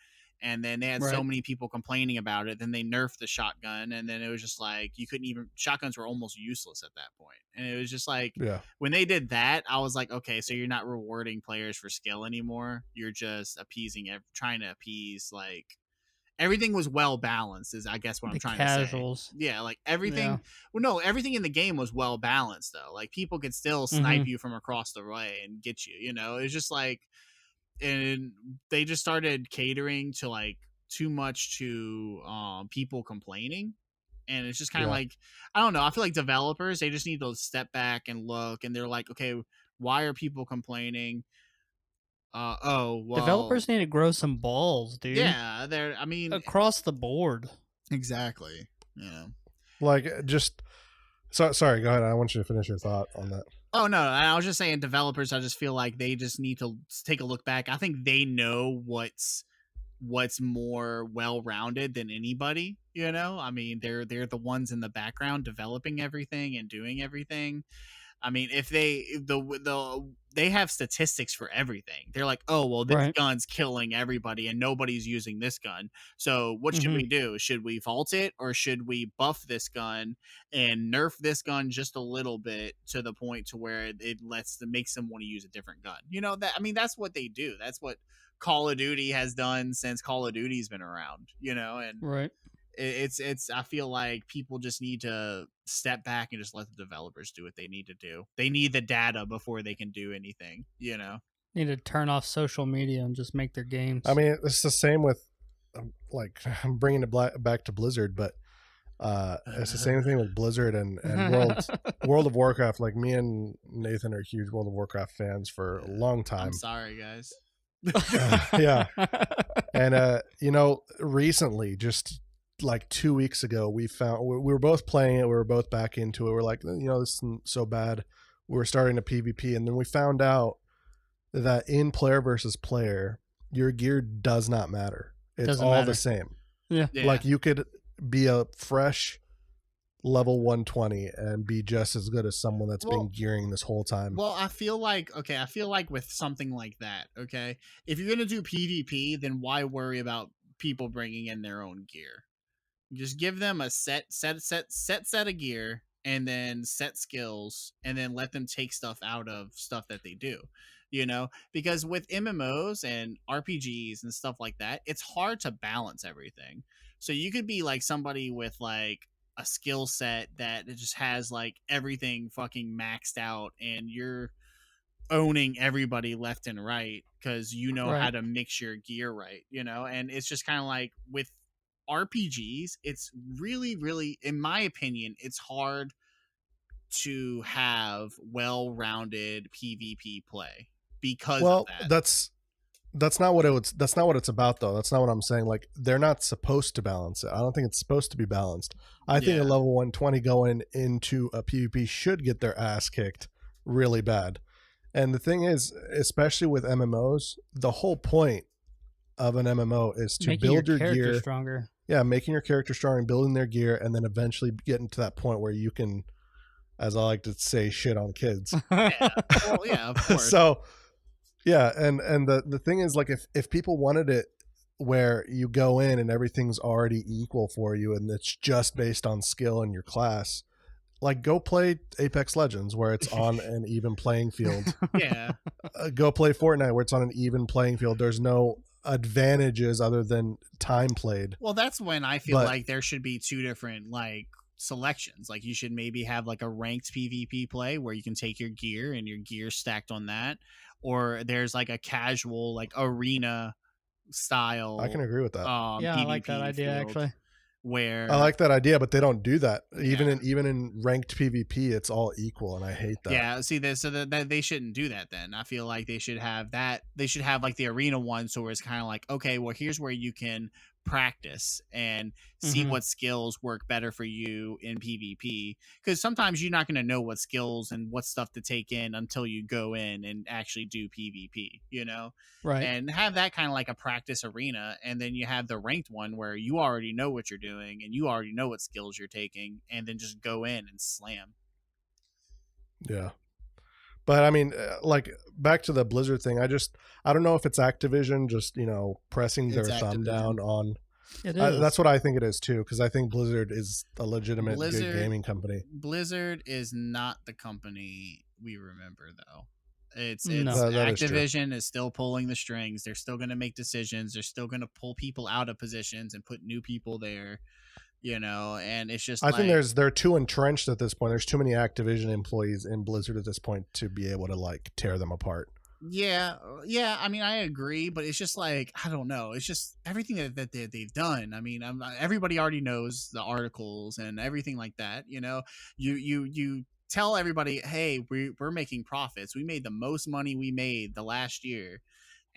And then they had so Right. many people complaining about it. Then they nerfed the shotgun, and then it was just like you couldn't even shotguns were almost useless at that point. And it was just like Yeah. when they did that, I was like, okay, so you're not rewarding players for skill anymore. You're just trying to appease like everything was well balanced. Is I guess what I'm The trying casuals. to say. Yeah, like everything. Yeah. Well, no, everything in the game was well balanced though. Like people could still snipe you from across the way and get you. You know, it's just like, and they just started catering to like too much to people complaining. And it's just kind of Yeah. like, I don't know. I feel like developers, they just need to step back and look, and they're like, okay, why are people complaining? Oh, well, Developers need to grow some balls, dude. yeah, they're. I mean, Across the board. exactly. You know. Like just sorry, go ahead. I want you to finish your thought on that. Oh no, I was just saying, developers. I just feel like they just need to take a look back. I think they know what's more well-rounded than anybody. You know, I mean, they're the ones in the background developing everything and doing everything. I mean, if they have statistics for everything. They're like, oh well, this Right. gun's killing everybody and nobody's using this gun. So what should Mhm. we do? Should we vault it, or should we buff this gun and nerf this gun just a little bit to the point to where it makes them want to use a different gun? You know, that I mean, that's what they do. That's what Call of Duty has done since Call of Duty's been around. You know, and Right. it's I feel like people just need to step back and just let the developers do what they need to do. They need the data before they can do anything, you know. Need to turn off social media and just make their games. I mean, it's the same with like I'm bringing it back to Blizzard, but it's the same thing with Blizzard and World of Warcraft. Like me and Nathan are huge World of Warcraft fans for a long time. I'm sorry, guys. Yeah. And recently, just like 2 weeks ago, we were both playing it, we were both back into it. We're like, this isn't so bad. We were starting a PvP, and then we found out that in player versus player, your gear does not matter. It's Doesn't all matter. the same. Yeah. Like you could be a fresh level 120 and be just as good as someone that's been gearing this whole time. Well, I feel like with something like that, okay, if you're gonna do PvP, then why worry about people bringing in their own gear? Just give them a set of gear, and then set skills, and then let them take stuff out of stuff that they do. Because with MMOs and RPGs and stuff like that, it's hard to balance everything. So you could be like somebody with like a skill set that it just has like everything fucking maxed out, and you're owning everybody left and right because you know how Right. to mix your gear right, and it's just kind of like with RPGs, it's really, really, in my opinion, it's hard to have well-rounded PvP play because of that. That's not what it's about, though. That's not what I'm saying. Like, they're not supposed to balance it. I don't think it's supposed to be balanced. I think a level 120 going into a PvP should get their ass kicked really bad. And the thing is, especially with MMOs, the whole point of an MMO is to Making build your character gear stronger. Yeah, making your character strong and building their gear, and then eventually getting to that point where you can, as I like to say, shit on kids. Yeah. Well, yeah, of course. So, yeah, and the thing is, like, if people wanted it where you go in and everything's already equal for you, and it's just based on skill and your class, like, go play Apex Legends where it's on an even playing field. Yeah. Go play Fortnite where it's on an even playing field. There's no advantages other than time played. Well, that's when I feel like there should be two different like selections. Like you should maybe have like a ranked PvP play where you can take your gear and your gear stacked on that, or there's like a casual like arena style. I can agree with that. Yeah, PvP I like that idea field actually. Where I like that idea, but they don't do that. Even in ranked PvP, it's all equal, and I hate that. Yeah, see, that they shouldn't do that. Then I feel like they should have that. They should have like the arena one, so it's kind of like, okay, well, here's where you can practice and see what skills work better for you in PvP. Because sometimes you're not going to know what skills and what stuff to take in until you go in and actually do PvP. Right. And have that kind of like a practice arena, and then you have the ranked one where you already know what you're doing and you already know what skills you're taking, and then just go in and slam. Yeah. But I mean, like, back to the Blizzard thing, I don't know if it's Activision just, pressing their thumb down on. It is. That's what I think it is too, because I think Blizzard is a legitimate good gaming company. Blizzard is not the company we remember, though. It's No. Activision is still pulling the strings. They're still going to make decisions. They're still going to pull people out of positions and put new people there. And it's just I think they're too entrenched at this point. There's too many Activision employees in Blizzard at this point to be able to like tear them apart. Yeah. I mean, I agree, but it's just like, I don't know. It's just everything that they've done. I mean, everybody already knows the articles and everything like that. You tell everybody, hey, we're making profits. We made the most money we made the last year.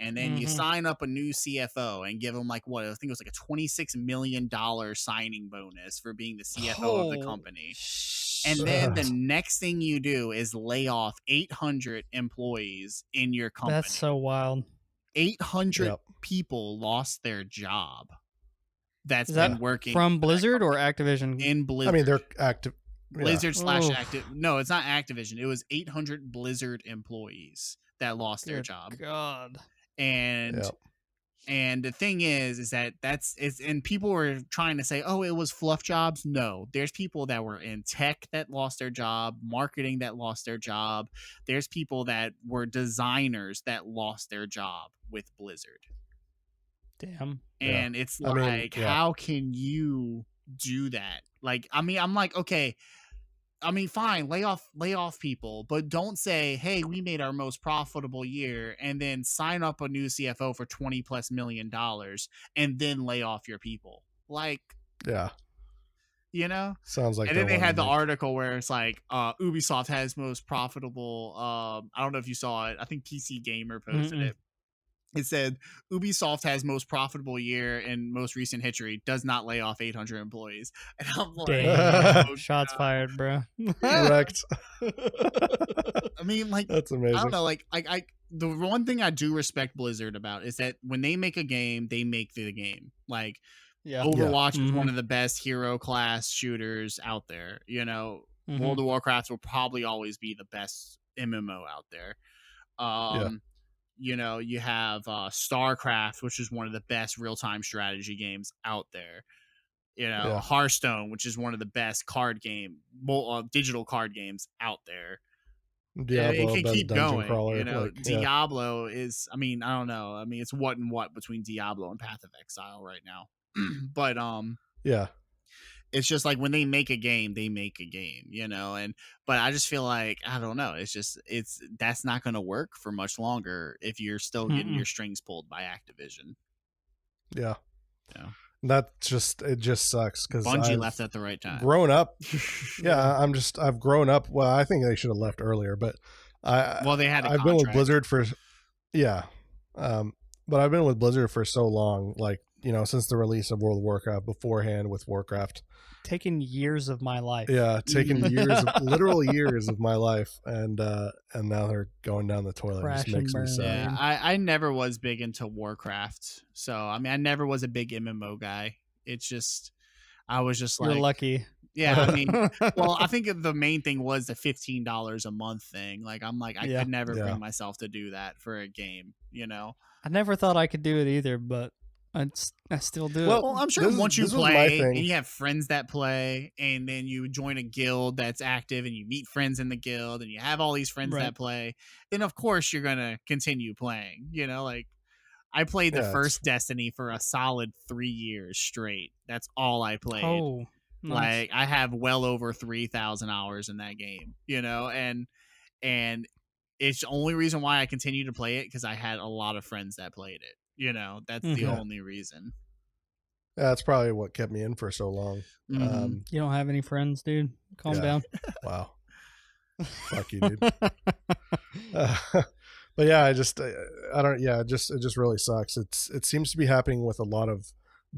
And then you sign up a new CFO and give them like what I think it was like a $26 million signing bonus for being the CFO of the company. And then the next thing you do is lay off 800 employees in your company. That's so wild. 800 people lost their job. That's Is been that working from Blizzard or Activision? in Blizzard. I mean, they're active. Blizzard / Active. No, it's not Activision. It was 800 Blizzard employees that lost their job. God. And the thing is that and people were trying to say, oh, it was fluff jobs. No, there's people that were in tech that lost their job, marketing that lost their job. There's people that were designers that lost their job with Blizzard. Damn. And it's like, how can you do that? Like, I mean, I'm like, okay, I mean, fine, lay off people, but don't say, "Hey, we made our most profitable year," and then sign up a new CFO for $20+ million and then lay off your people. Like, Yeah. Sounds like And they're then they wanting had to the make. article where it's like, Ubisoft has most profitable. I don't know if you saw it. I think PC Gamer posted Mm-mm. it. It said Ubisoft has most profitable year in most recent history, does not lay off 800 employees. And I'm like, Damn. oh, Shots fired, bro. Wrecked. I mean, like, That's I amazing. don't know, like I the one thing I do respect Blizzard about is that when they make a game, they make the game. Like Yeah. Overwatch is Mhm. one of the best hero class shooters out there. World Mhm. of Warcraft will probably always be the best MMO out there. Um, you have StarCraft, which is one of the best real time strategy games out there. Yeah. Hearthstone, which is one of the best digital card games out there. It Diablo, can best keep dungeon going. crawler. Yeah. Diablo is, I mean, I don't know. I mean, it's what and what between Diablo and Path of Exile right now. But Yeah. it's just like when they make a game, they make a game, but I just feel like, I don't know, that's not going to work for much longer if you're still getting your strings pulled by Activision. Yeah. Yeah. It just sucks because Bungie I've left at the right time. grown up. Yeah, I've grown up. Well, I think they should have left earlier, but Well, they had a I've been with contract. Blizzard for, yeah. But I've been with Blizzard for so long, like, since the release of World of Warcraft, beforehand with Warcraft. Taking years of my life. Yeah, taking literal years of my life, and now they're going down the toilet. It just Crash makes and me burn. sad. Yeah, I never was big into Warcraft. So, I mean, I never was a big MMO guy. It's just, I was just You're like, lucky. yeah, I mean, well, I think the main thing was the $15 a month thing. Like, I'm like, I Yeah. could never Yeah. bring myself to do that for a game, I never thought I could do it either, but I still do Well, it. Well, I'm sure this is- once you this was my play thing. and you have friends that play, and then you join a guild that's active and you meet friends in the guild and you have all these friends Right. that play, then of course you're going to continue playing. Like, I played the Yeah, first Destiny for a solid 3 years straight. That's all I played. Oh, nice. Like, I have well over 3,000 hours in that game, and it's the only reason why I continue to play it because I had a lot of friends that played it. That's the Mhm. only reason. That's probably what kept me in for so long. Mhm. You don't have any friends, dude? Calm Yeah. down. Wow. Fuck you, dude. But yeah, I don't. Yeah, it just really sucks. It seems to be happening with a lot of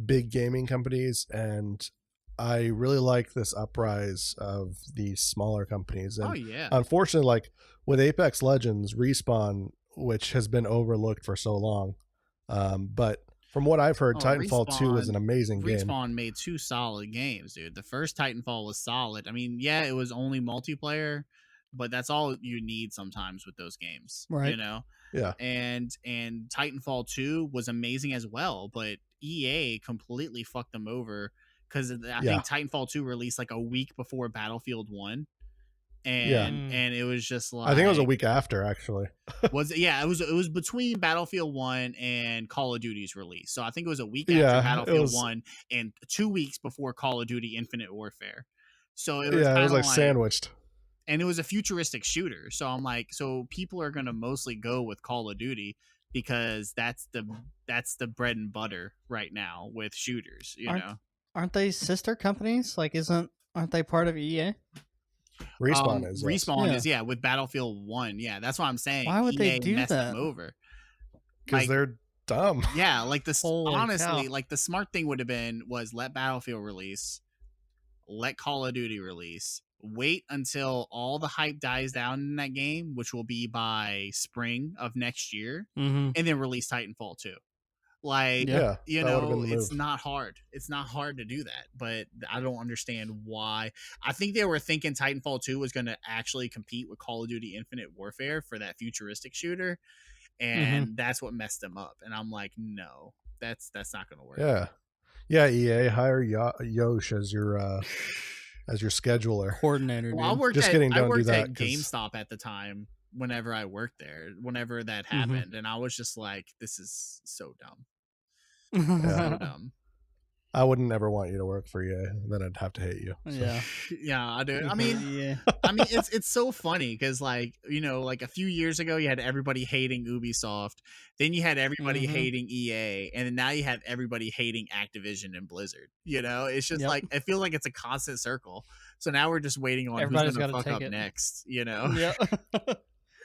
big gaming companies, and I really like this uprise of these smaller companies. And Oh yeah. unfortunately, like with Apex Legends, Respawn, which has been overlooked for so long, but from what I've heard, Oh, Titanfall 2 is an amazing game. Respawn made 2 solid games, dude. The first Titanfall was solid. I mean, yeah, it was only multiplayer, but that's all you need sometimes with those games, Right. Yeah. And Titanfall 2 was amazing as well, but EA completely fucked them over because I think Titanfall 2 released like a week before Battlefield 1. And it was just like, I think it was a week after, actually. it was between Battlefield 1 and Call of Duty's release. So I think it was a week after Battlefield 1 and 2 weeks before Call of Duty Infinite Warfare. So it was it was like like sandwiched. And it was a futuristic shooter. So I'm like, so people are gonna mostly go with Call of Duty because that's the bread and butter right now with shooters, Aren't they sister companies? Like, aren't they part of EA? Respawn is. Yes. Respawn is, with Battlefield 1. Yeah, that's what I'm saying. Why would they EA do messed that? them over. Because Like, they're dumb. Yeah, like honestly, cow. like the smart thing would have been was let Battlefield release, let Call of Duty release, wait until all the hype dies down in that game, which will be by spring of next year, Mm-hmm. and then release Titanfall 2. Like, Yeah, that would've been the it's move. not hard. It's not hard to do that, but I don't understand why. I think they were thinking Titanfall 2 was going to actually compete with Call of Duty Infinite Warfare for that futuristic shooter, and that's what messed them up. And I'm like, no, that's not going to work. Yeah. EA, hire YtsYoshh as your scheduler. Coordinator, Well, I dude. worked Just at, kidding, I don't do worked that, at 'cause- GameStop at the time whenever I worked there, whenever that happened, and I was just like, this is so dumb. So dumb. I wouldn't ever want you to work for EA. Then I'd have to hate you. So. Yeah. Yeah, I do. We I hate mean, EA. it's so funny because like like a few years ago you had everybody hating Ubisoft, then you had everybody Mhm. hating EA, and then now you have everybody hating Activision and Blizzard. It's just Yep. like I feel like it's a constant circle. So now we're just waiting on Everybody's who's gonna gotta fuck take up it. next. Yeah.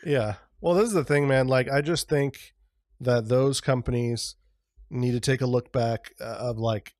Yeah. Well, this is the thing, man. Like, I just think that those companies need to take a look back of like,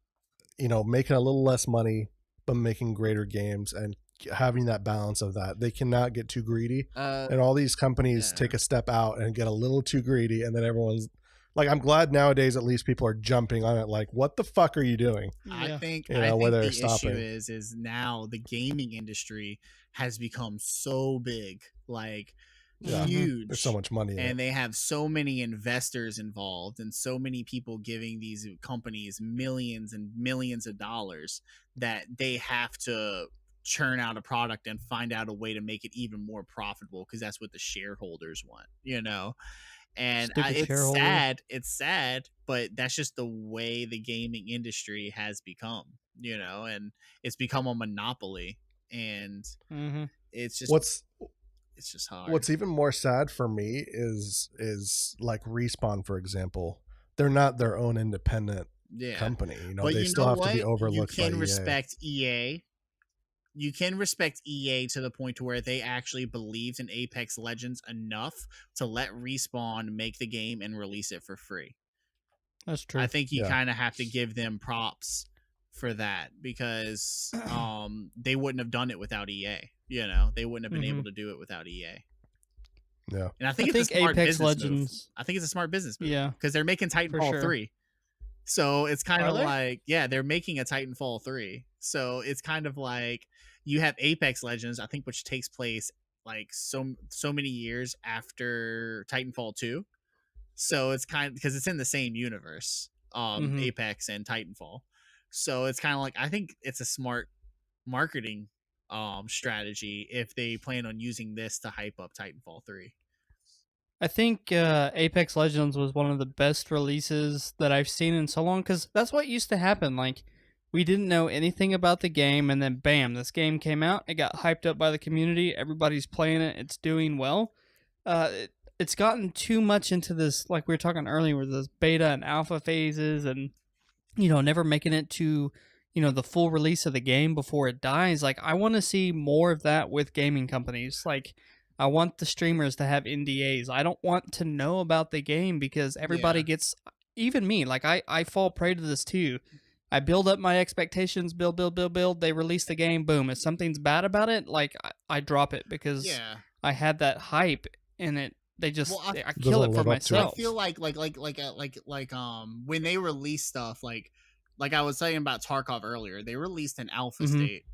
making a little less money, but making greater games and having that balance of that. They cannot get too greedy. And all these companies Yeah. take a step out and get a little too greedy. And then everyone's like, I'm glad nowadays at least people are jumping on it. Like, what the fuck are you doing? I Yeah. think You know, where the they're issue stopping. is now the gaming industry has become so big, like Yeah. huge. There's so much money in And it. they have so many investors involved and so many people giving these companies millions and millions of dollars that they have to churn out a product and find out a way to make it even more profitable because that's what the shareholders want, and Stupid it's shareholder. sad, but that's just the way the gaming industry has become, and it's become a monopoly, and Mhm. it's just What's it's just hard. What's even more sad for me is like Respawn, for example. They're not their own independent Yeah. company. But They you still know have to be what? overlooked by EA. Respect EA. You can respect EA to the point to where they actually believed in Apex Legends enough to let Respawn make the game and release it for free. That's true. I think you Yeah. kind of have to give them props for that because they wouldn't have done it without EA. They wouldn't have been able to do it without EA. Yeah. And I think it's a smart Apex business move. Legends. I think it's a smart business move. Yeah. Because they're making Titanfall sure. 3. So it's kind Are of they? like, yeah, they're making a Titanfall 3. So it's kind of like you have Apex Legends, I think, which takes place like so many years after Titanfall 2. So it's kind of because it's in the same universe, Mhm. Apex and Titanfall. So it's kind of like I think it's a smart marketing strategy if they plan on using this to hype up Titanfall 3. I think Apex Legends was one of the best releases that I've seen in so long because that's what used to happen. Like, we didn't know anything about the game, and then bam, this game came out. It got hyped up by the community. Everybody's playing it. It's doing well. It's gotten too much into this, like we were talking earlier, with this beta and alpha phases, and never making it to the full release of the game before it dies. Like, I want to see more of that with gaming companies. Like, I want the streamers to have NDAs. I don't want to know about the game because everybody gets, even me, like I fall prey to this too. I build up my expectations, build. They release the game, boom. If something's bad about it, like I drop it because I had that hype and it. They just I kill it for myself. I feel like when they release stuff like I was saying about Tarkov earlier, they released an alpha state.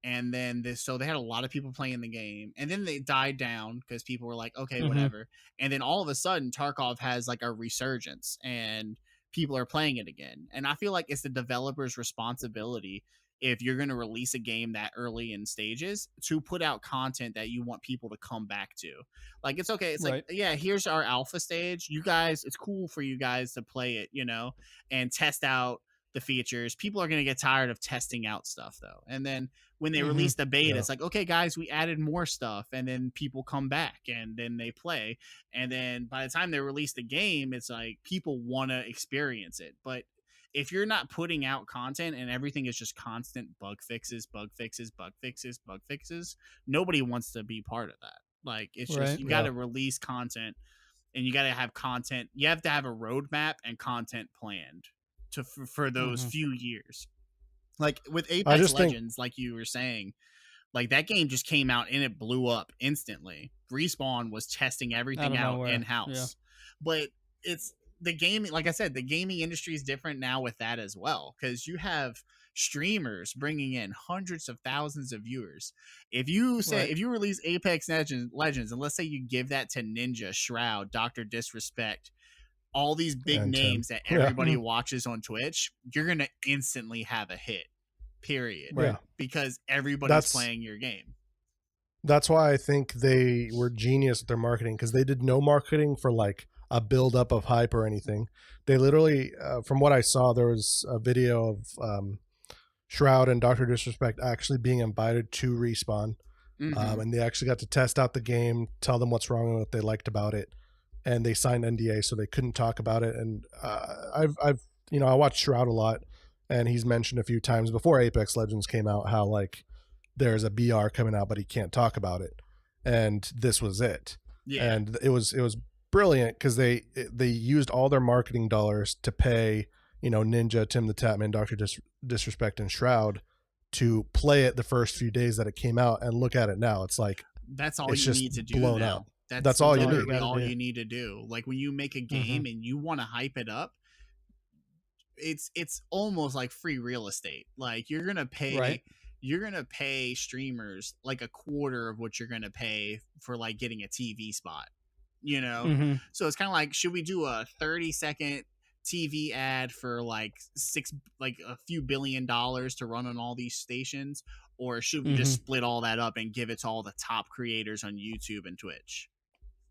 And then so they had a lot of people playing the game, and then they died down because people were like, okay, whatever. And then all of a sudden, Tarkov has like a resurgence, and people are playing it again. And I feel like it's the developer's responsibility if you're going to release a game that early in stages to put out content that you want people to come back to. Like, it's okay. It's like, yeah, here's our alpha stage. You guys, it's cool for you guys to play it, and test out the features. People are going to get tired of testing out stuff though. And then when they release the beta, it's like, okay, guys, we added more stuff. And then people come back and then they play. And then by the time they release the game, it's like people want to experience it. But if you're not putting out content and everything is just constant bug fixes, nobody wants to be part of that. Like, it's just, you got to release content and you got to have content. You have to have a roadmap and content planned for those few years. Like with Apex Legends, like you were saying, like that game just came out and it blew up instantly. Respawn was testing everything out in-house. But it's the gaming, like I said, the gaming industry is different now with that as well, because you have streamers bringing in hundreds of thousands of viewers. If you say if you release Apex Legends and let's say you give that to Ninja, Shroud, Dr. Disrespect, all these big names that everybody watches on Twitch, you're going to instantly have a hit, period. Right. Because everybody's playing your game. That's why I think they were genius at their marketing, because they did no marketing for like a buildup of hype or anything. They literally, from what I saw, there was a video of Shroud and Dr. Disrespect actually being invited to Respawn. And they actually got to test out the game, tell them what's wrong and what they liked about it. And they signed NDA, so they couldn't talk about it. And I've I watched Shroud a lot, and he's mentioned a few times before Apex Legends came out how like there's a BR coming out, but he can't talk about it. And this was it. Yeah. And it was brilliant because they used all their marketing dollars to pay Ninja, Tim the Tatman, Dr. Disrespect, and Shroud to play it the first few days that it came out, and look at it now. It's like that's all it's you just need to do blown now. up. That's all you literally need. all you need to do. Like when you make a game and you want to hype it up, it's almost like free real estate. Like you're gonna pay streamers like a quarter of what you're gonna pay for like getting a TV spot. So it's kind of like, should we do a 30-second TV ad for like a few $1 billion to run on all these stations, or should we just split all that up and give it to all the top creators on YouTube and Twitch?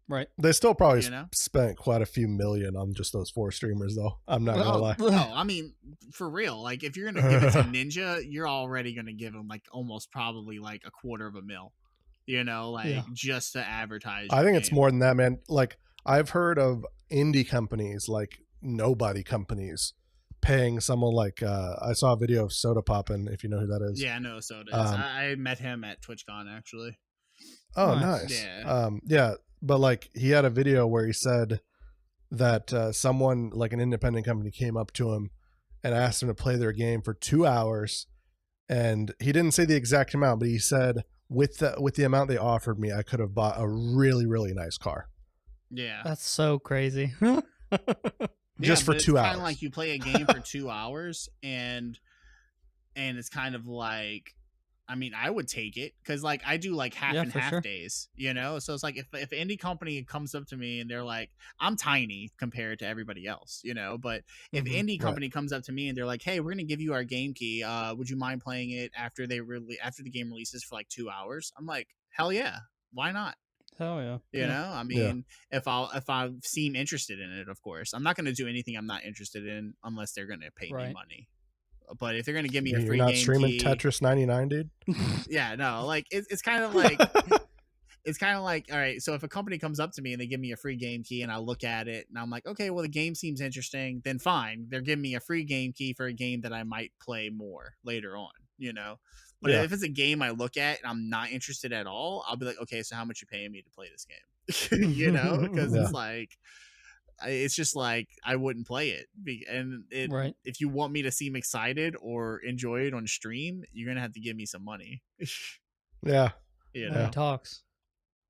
Right. They still probably spent quite a few million on just those 4 streamers, though. I'm not gonna lie. No, I mean, for real. Like, if you're gonna give it to Ninja, you're already gonna give him like almost probably like $250,000. Just to advertise. I think it's more than that, man. Like, I've heard of indie companies, like nobody companies, paying someone like I saw a video of Soda Poppin', if you know who that is. Yeah, I know Soda. I met him at TwitchCon actually. Oh, nice. Yeah. But like he had a video where he said that someone like an independent company came up to him and asked him to play their game for 2 hours, and he didn't say the exact amount, but he said with the amount they offered me, I could have bought a really, really nice car. Yeah, that's so crazy. Just for 2 hours. Kind of like you play a game for 2 hours, and it's kind of like, I mean, I would take it because like I do like half and half days, so it's like if an indie company comes up to me and they're like, I'm tiny compared to everybody else, but if an indie company comes up to me and they're like, hey, we're gonna give you our game key, would you mind playing it after the game releases for like 2 hours? I'm like, hell yeah, why not? Hell yeah. I mean, if I seem interested in it, of course. I'm not going to do anything I'm not interested in unless they're going to pay me money. But if they're going to give me a free you're not game streaming key, Tetris 99, dude. Yeah, no, like it's kind of like it's kind of like, all right, so if a company comes up to me and they give me a free game key and I look at it and I'm like, okay, well the game seems interesting, then fine, they're giving me a free game key for a game that I might play more later on, But if it's a game I look at and I'm not interested at all, I'll be like, okay, so how much you paying me to play this game? Because it's like, it's just like I wouldn't play it. And if you want me to seem excited or enjoy it on stream, you're gonna have to give me some money. Yeah, talks.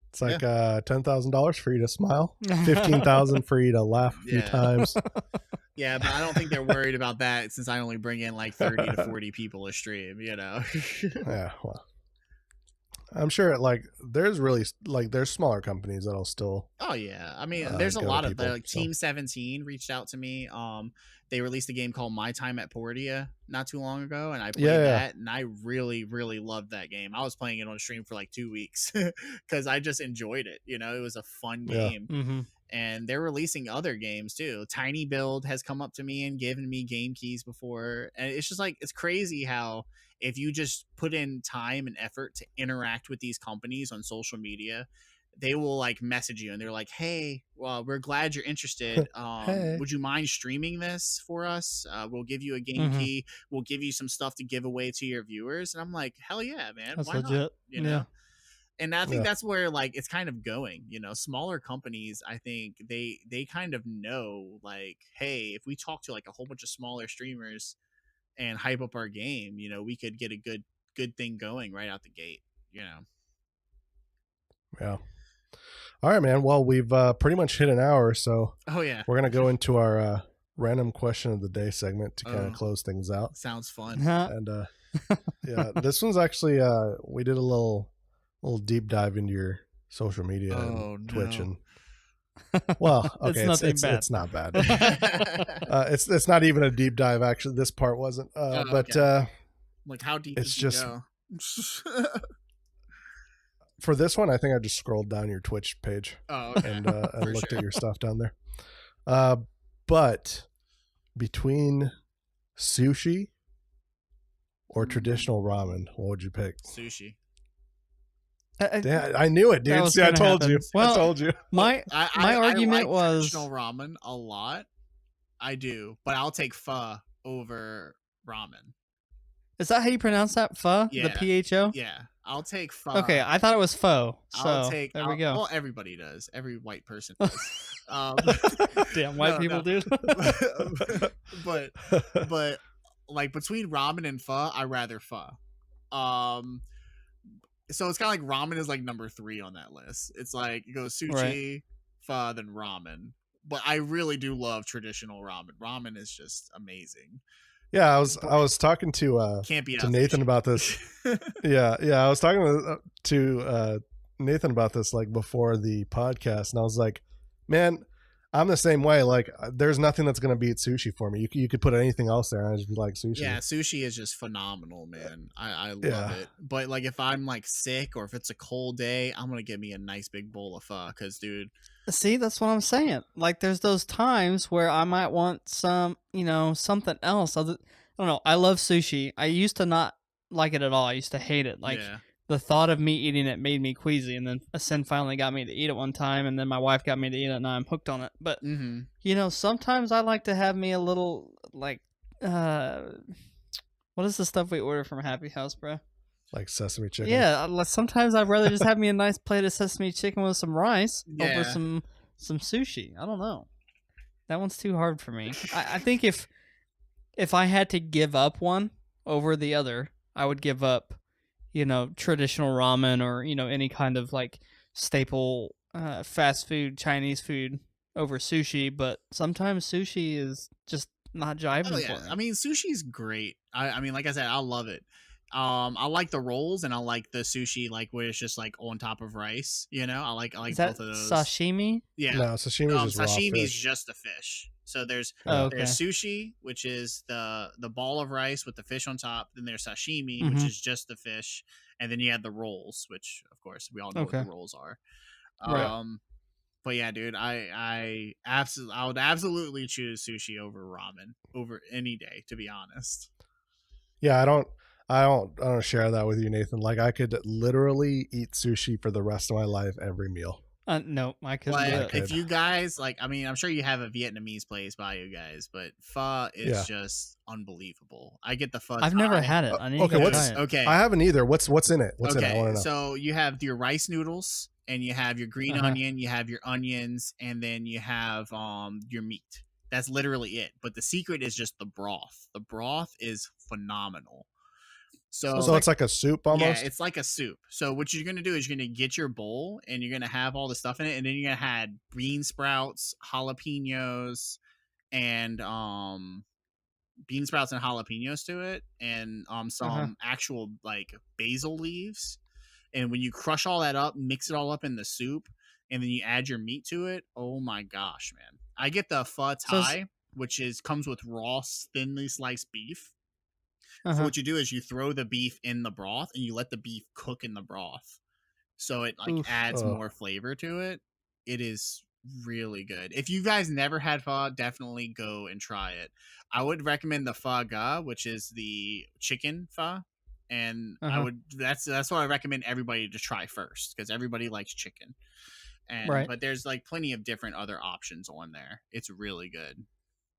It's like $10,000 for you to smile, 15,000 for you to laugh a few times. Yeah, but I don't think they're worried about that since I only bring in like 30 to 40 people a stream, Yeah, well, I'm sure like there's smaller companies that'll still. Oh yeah, I mean, there's a lot of people, like Team 17 reached out to me. They released a game called My Time at Portia not too long ago, and I played that, and I really, really loved that game. I was playing it on stream for like 2 weeks because I just enjoyed it. It was a fun game. And they're releasing other games too. Tiny Build has come up to me and given me game keys before. And it's just like, it's crazy how if you just put in time and effort to interact with these companies on social media, they will like message you and they're like, hey, well, we're glad you're interested. Hey. Would you mind streaming this for us? We'll give you a game key. We'll give you some stuff to give away to your viewers. And I'm like, hell yeah, man. That's why legit. not? And I think that's where like it's kind of going, smaller companies, I think they kind of know like, hey, if we talk to like a whole bunch of smaller streamers and hype up our game, we could get a good thing going right out the gate, Yeah. All right, man. Well, we've pretty much hit an hour, so we're going to go into our random question of the day segment to kind of close things out. Sounds fun. And this one's actually we did a little deep dive into your social media and Twitch and well, okay, it's not bad. It's not even a deep dive actually. This part wasn't but like how deep it's did you just go? For this one I think I just scrolled down your Twitch page and looked at your stuff down there. But between sushi or Mm. traditional ramen, what would you pick? Sushi. Yeah, I knew it, That dude. was See, I gonna told you. happen. Well, I told you. my I argument like was traditional ramen a lot. I do, but I'll take pho over ramen. is that how you pronounce that? Pho? The Yeah. PHO? Yeah, I'll take pho. Okay, I thought it was pho. I'll So take. there we go. Well, everybody does. Every white person does. Damn white no, people, no. dude. but like between ramen and pho, I rather pho. So it's kind of like ramen is like number 3 on that list. It's like it goes sushi, Right. pho, then ramen. But I really do love traditional ramen. Ramen is just amazing. Yeah, I was talking to Can't be Nathan about this. Yeah, I was talking to Nathan about this like before the podcast, and I was like, man, I'm the same way. Like, there's nothing that's gonna beat sushi for me. You could put anything else there, and I just be like sushi. Yeah, sushi is just phenomenal, man. I love Yeah. it. But like if I'm like sick or if it's a cold day, I'm gonna get me a nice big bowl of pho. Cause dude, See, that's what I'm saying. Like, there's those times where I might want some, something else. I don't know. I love sushi. I used to not like it at all. I used to hate it. Like, yeah, the thought of me eating it made me queasy. And then Ascend finally got me to eat it one time. And then my wife got me to eat it. And now I'm hooked on it. But, sometimes I like to have me a little, like, what is the stuff we order from Happy House, bro? Like sesame chicken. Yeah, sometimes I'd rather just have me a nice plate of sesame chicken with some rice over Yeah. some sushi. I don't know. That one's too hard for me. I think if I had to give up one over the other, I would give up, traditional ramen or, any kind of like staple fast food, Chinese food over sushi. But sometimes sushi is just not jiving Oh for yeah, me. I mean sushi's great. I mean, like I said, I love it. I like the rolls and I like the sushi like where it's just like on top of rice. I like Is that both of those. sashimi? Yeah, No, sashimi is just raw sashimi is fish. just the fish. So there's Oh, okay. there's sushi, which is the ball of rice with the fish on top. Then there's sashimi, which Mhm. is just the fish, and then you have the rolls, which of course we all know what Okay. the rolls are. Right. But yeah, dude, I would absolutely choose sushi over ramen over any day, to be honest. Yeah, I don't share that with you, Nathan. Like, I could literally eat sushi for the rest of my life every meal. No, I couldn't do But it. if you guys like, I mean, I'm sure you have a Vietnamese place by you guys, but pho is Yeah. just unbelievable. I get the pho. I've never Thai. had it. I need okay, to go what's- try it. Okay. I haven't either. What's in it? What's in it? I want to know. So you have your rice noodles, and you have your green Uh-huh. onion, you have your onions, and then you have your meat. That's literally it. But the secret is just the broth. The broth is phenomenal. So it's like a soup almost. Yeah, it's like a soup. So what you're gonna do is you're gonna get your bowl and you're gonna have all the stuff in it, and then you're gonna add bean sprouts, jalapenos, and to it, and some Uh-huh. actual like basil leaves. And when you crush all that up, mix it all up in the soup, and then you add your meat to it. Oh my gosh, man! I get the pho So thai, which comes with raw, thinly sliced beef. So Uh-huh. what you do is you throw the beef in the broth and you let the beef cook in the broth. So it like Oof. adds Oh. more flavor to it. It is really good. If you guys never had pho, definitely go and try it. I would recommend the pho ga, which is the chicken pho. And Uh-huh. that's what I recommend everybody to try first because everybody likes chicken. And Right. but there's like plenty of different other options on there. It's really good.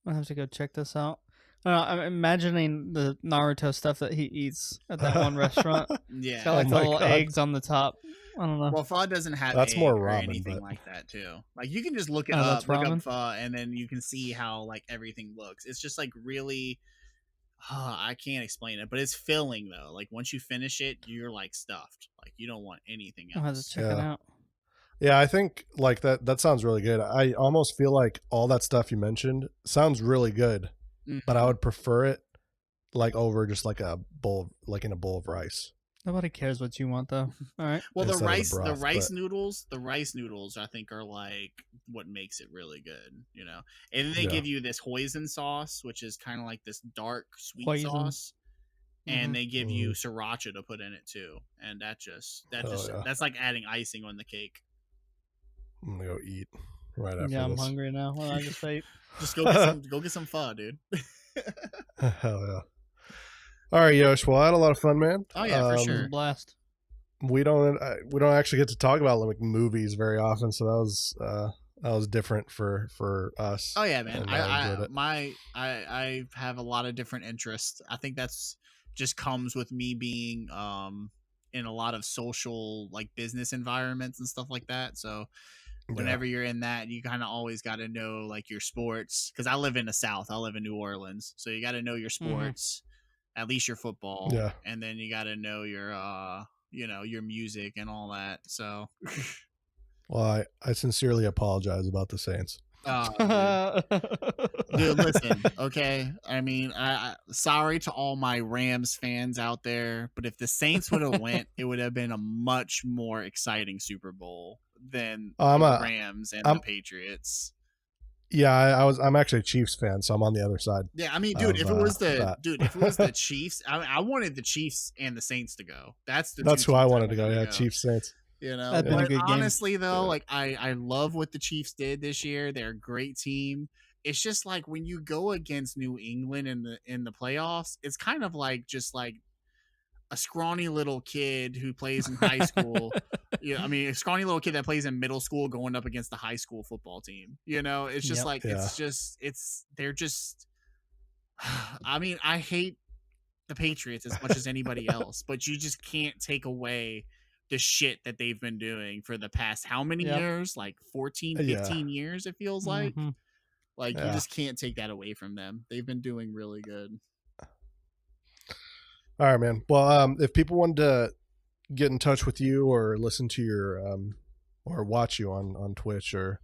I'll have to go check this out. I'm imagining the Naruto stuff that he eats at that one restaurant. Yeah. It's got like Oh the my little God. eggs on the top. I don't know. Well, pho doesn't have That's egg more or ramen, anything but- like that too. Like you can just look it Oh, up, that's look up ramen? pho, and then you can see how like everything looks. It's just like really, I can't explain it, but it's filling though. Like once you finish it, you're like stuffed. Like you don't want anything I'll have to else. check it Yeah. out. Yeah, I think like that sounds really good. I almost feel like all that stuff you mentioned sounds really good, but I Mhm. would prefer it like over just like a bowl, like in a bowl of rice. Nobody cares what you want though. All right. Well, instead of the the broth, rice but- noodles, I think are like what makes it really good, And then they Yeah. give you this hoisin sauce, which is kind of like this dark sweet Hoisin. sauce, and Mhm. they give you sriracha to put in it too, and that just Oh, yeah. that's like adding icing on the cake. I'm gonna go eat right after Yeah, I'm this. hungry now. Well, I just ate. Just go get some pho, dude. Hell yeah. All right, Yosh. Well, I had a lot of fun, man. Oh, yeah, for It was sure. a blast. We don't actually get to talk about like movies very often, so that was different for us. Oh yeah, man. And I enjoyed it. I have a lot of different interests. I think that's just comes with me being in a lot of social like business environments and stuff like that. So whenever you're in that, you kind of always got to know like your sports, because I live in the South. I live in New Orleans, so you got to know your sports, at least your football, Yeah. and then you got to know your your music and all that. So Well, I sincerely apologize about the Saints. dude, listen, okay. I mean, I sorry to all my Rams fans out there, but if the Saints would have went, it would have been a much more exciting Super Bowl than the Rams and the Patriots. Yeah, I'm actually a Chiefs fan, so I'm on the other side. Yeah, I mean, dude, if it was the Chiefs, I wanted the Chiefs and the Saints to go. That's who I wanted to go. Yeah, Chiefs Saints. You know, That'd been a but good honestly though, like I love what the Chiefs did this year. They're a great team. It's just like when you go against New England in the playoffs, it's kind of like just like a scrawny little kid who plays in high school. Yeah, I mean, a scrawny little kid that plays in middle school going up against the high school football team. You know, it's just like they're just. I mean, I hate the Patriots as much as anybody else, but you just can't take away the shit that they've been doing for the past how many years? Like 14, 15 years, it feels like. Like, you just can't take that away from them. They've been doing really good. All right, man. Well, if people wanted to get in touch with you or listen to your or watch you on Twitch or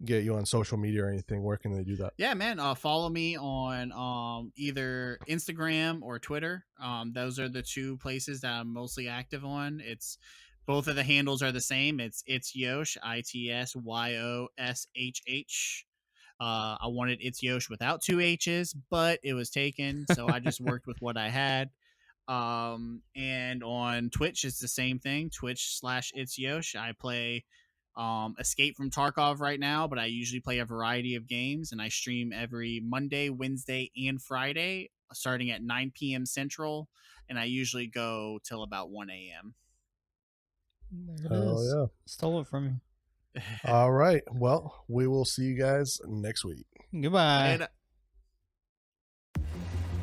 get you on social media or anything, where can they do that? Yeah, man. Follow me on either Instagram or Twitter. Those are the two places that I'm mostly active on. It's both of the handles are the same. It's ItsYoshh, ItsYoshh. I wanted ItsYoshh without two H's, but it was taken, so I just worked with what I had. And on Twitch, it's the same thing. Twitch/ItsYoshh. I play Escape from Tarkov right now, but I usually play a variety of games, and I stream every Monday, Wednesday, and Friday, starting at 9 p.m. Central, and I usually go till about 1 a.m. There it is. Yeah. Stole it from you. All right. Well, we will see you guys next week. Goodbye. And,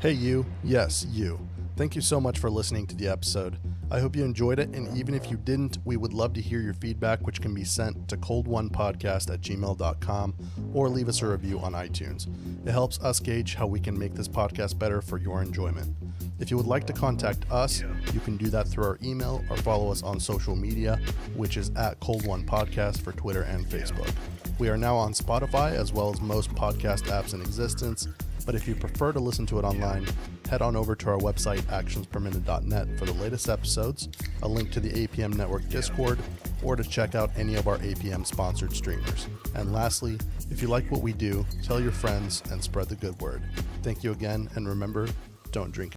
Hey, you. Yes, you. Thank you so much for listening to the episode. I hope you enjoyed it, and even if you didn't, we would love to hear your feedback, which can be sent to coldonepodcast@gmail.com or leave us a review on iTunes. It helps us gauge how we can make this podcast better for your enjoyment. If you would like to contact us, you can do that through our email or follow us on social media, which is @coldonepodcast for Twitter and Facebook. We are now on Spotify as well as most podcast apps in existence, but if you prefer to listen to it online, head on over to our website, actionsperminute.net, for the latest episodes, a link to the APM Network Discord, or to check out any of our APM sponsored streamers. And lastly, if you like what we do, tell your friends and spread the good word. Thank you again, and remember, don't drink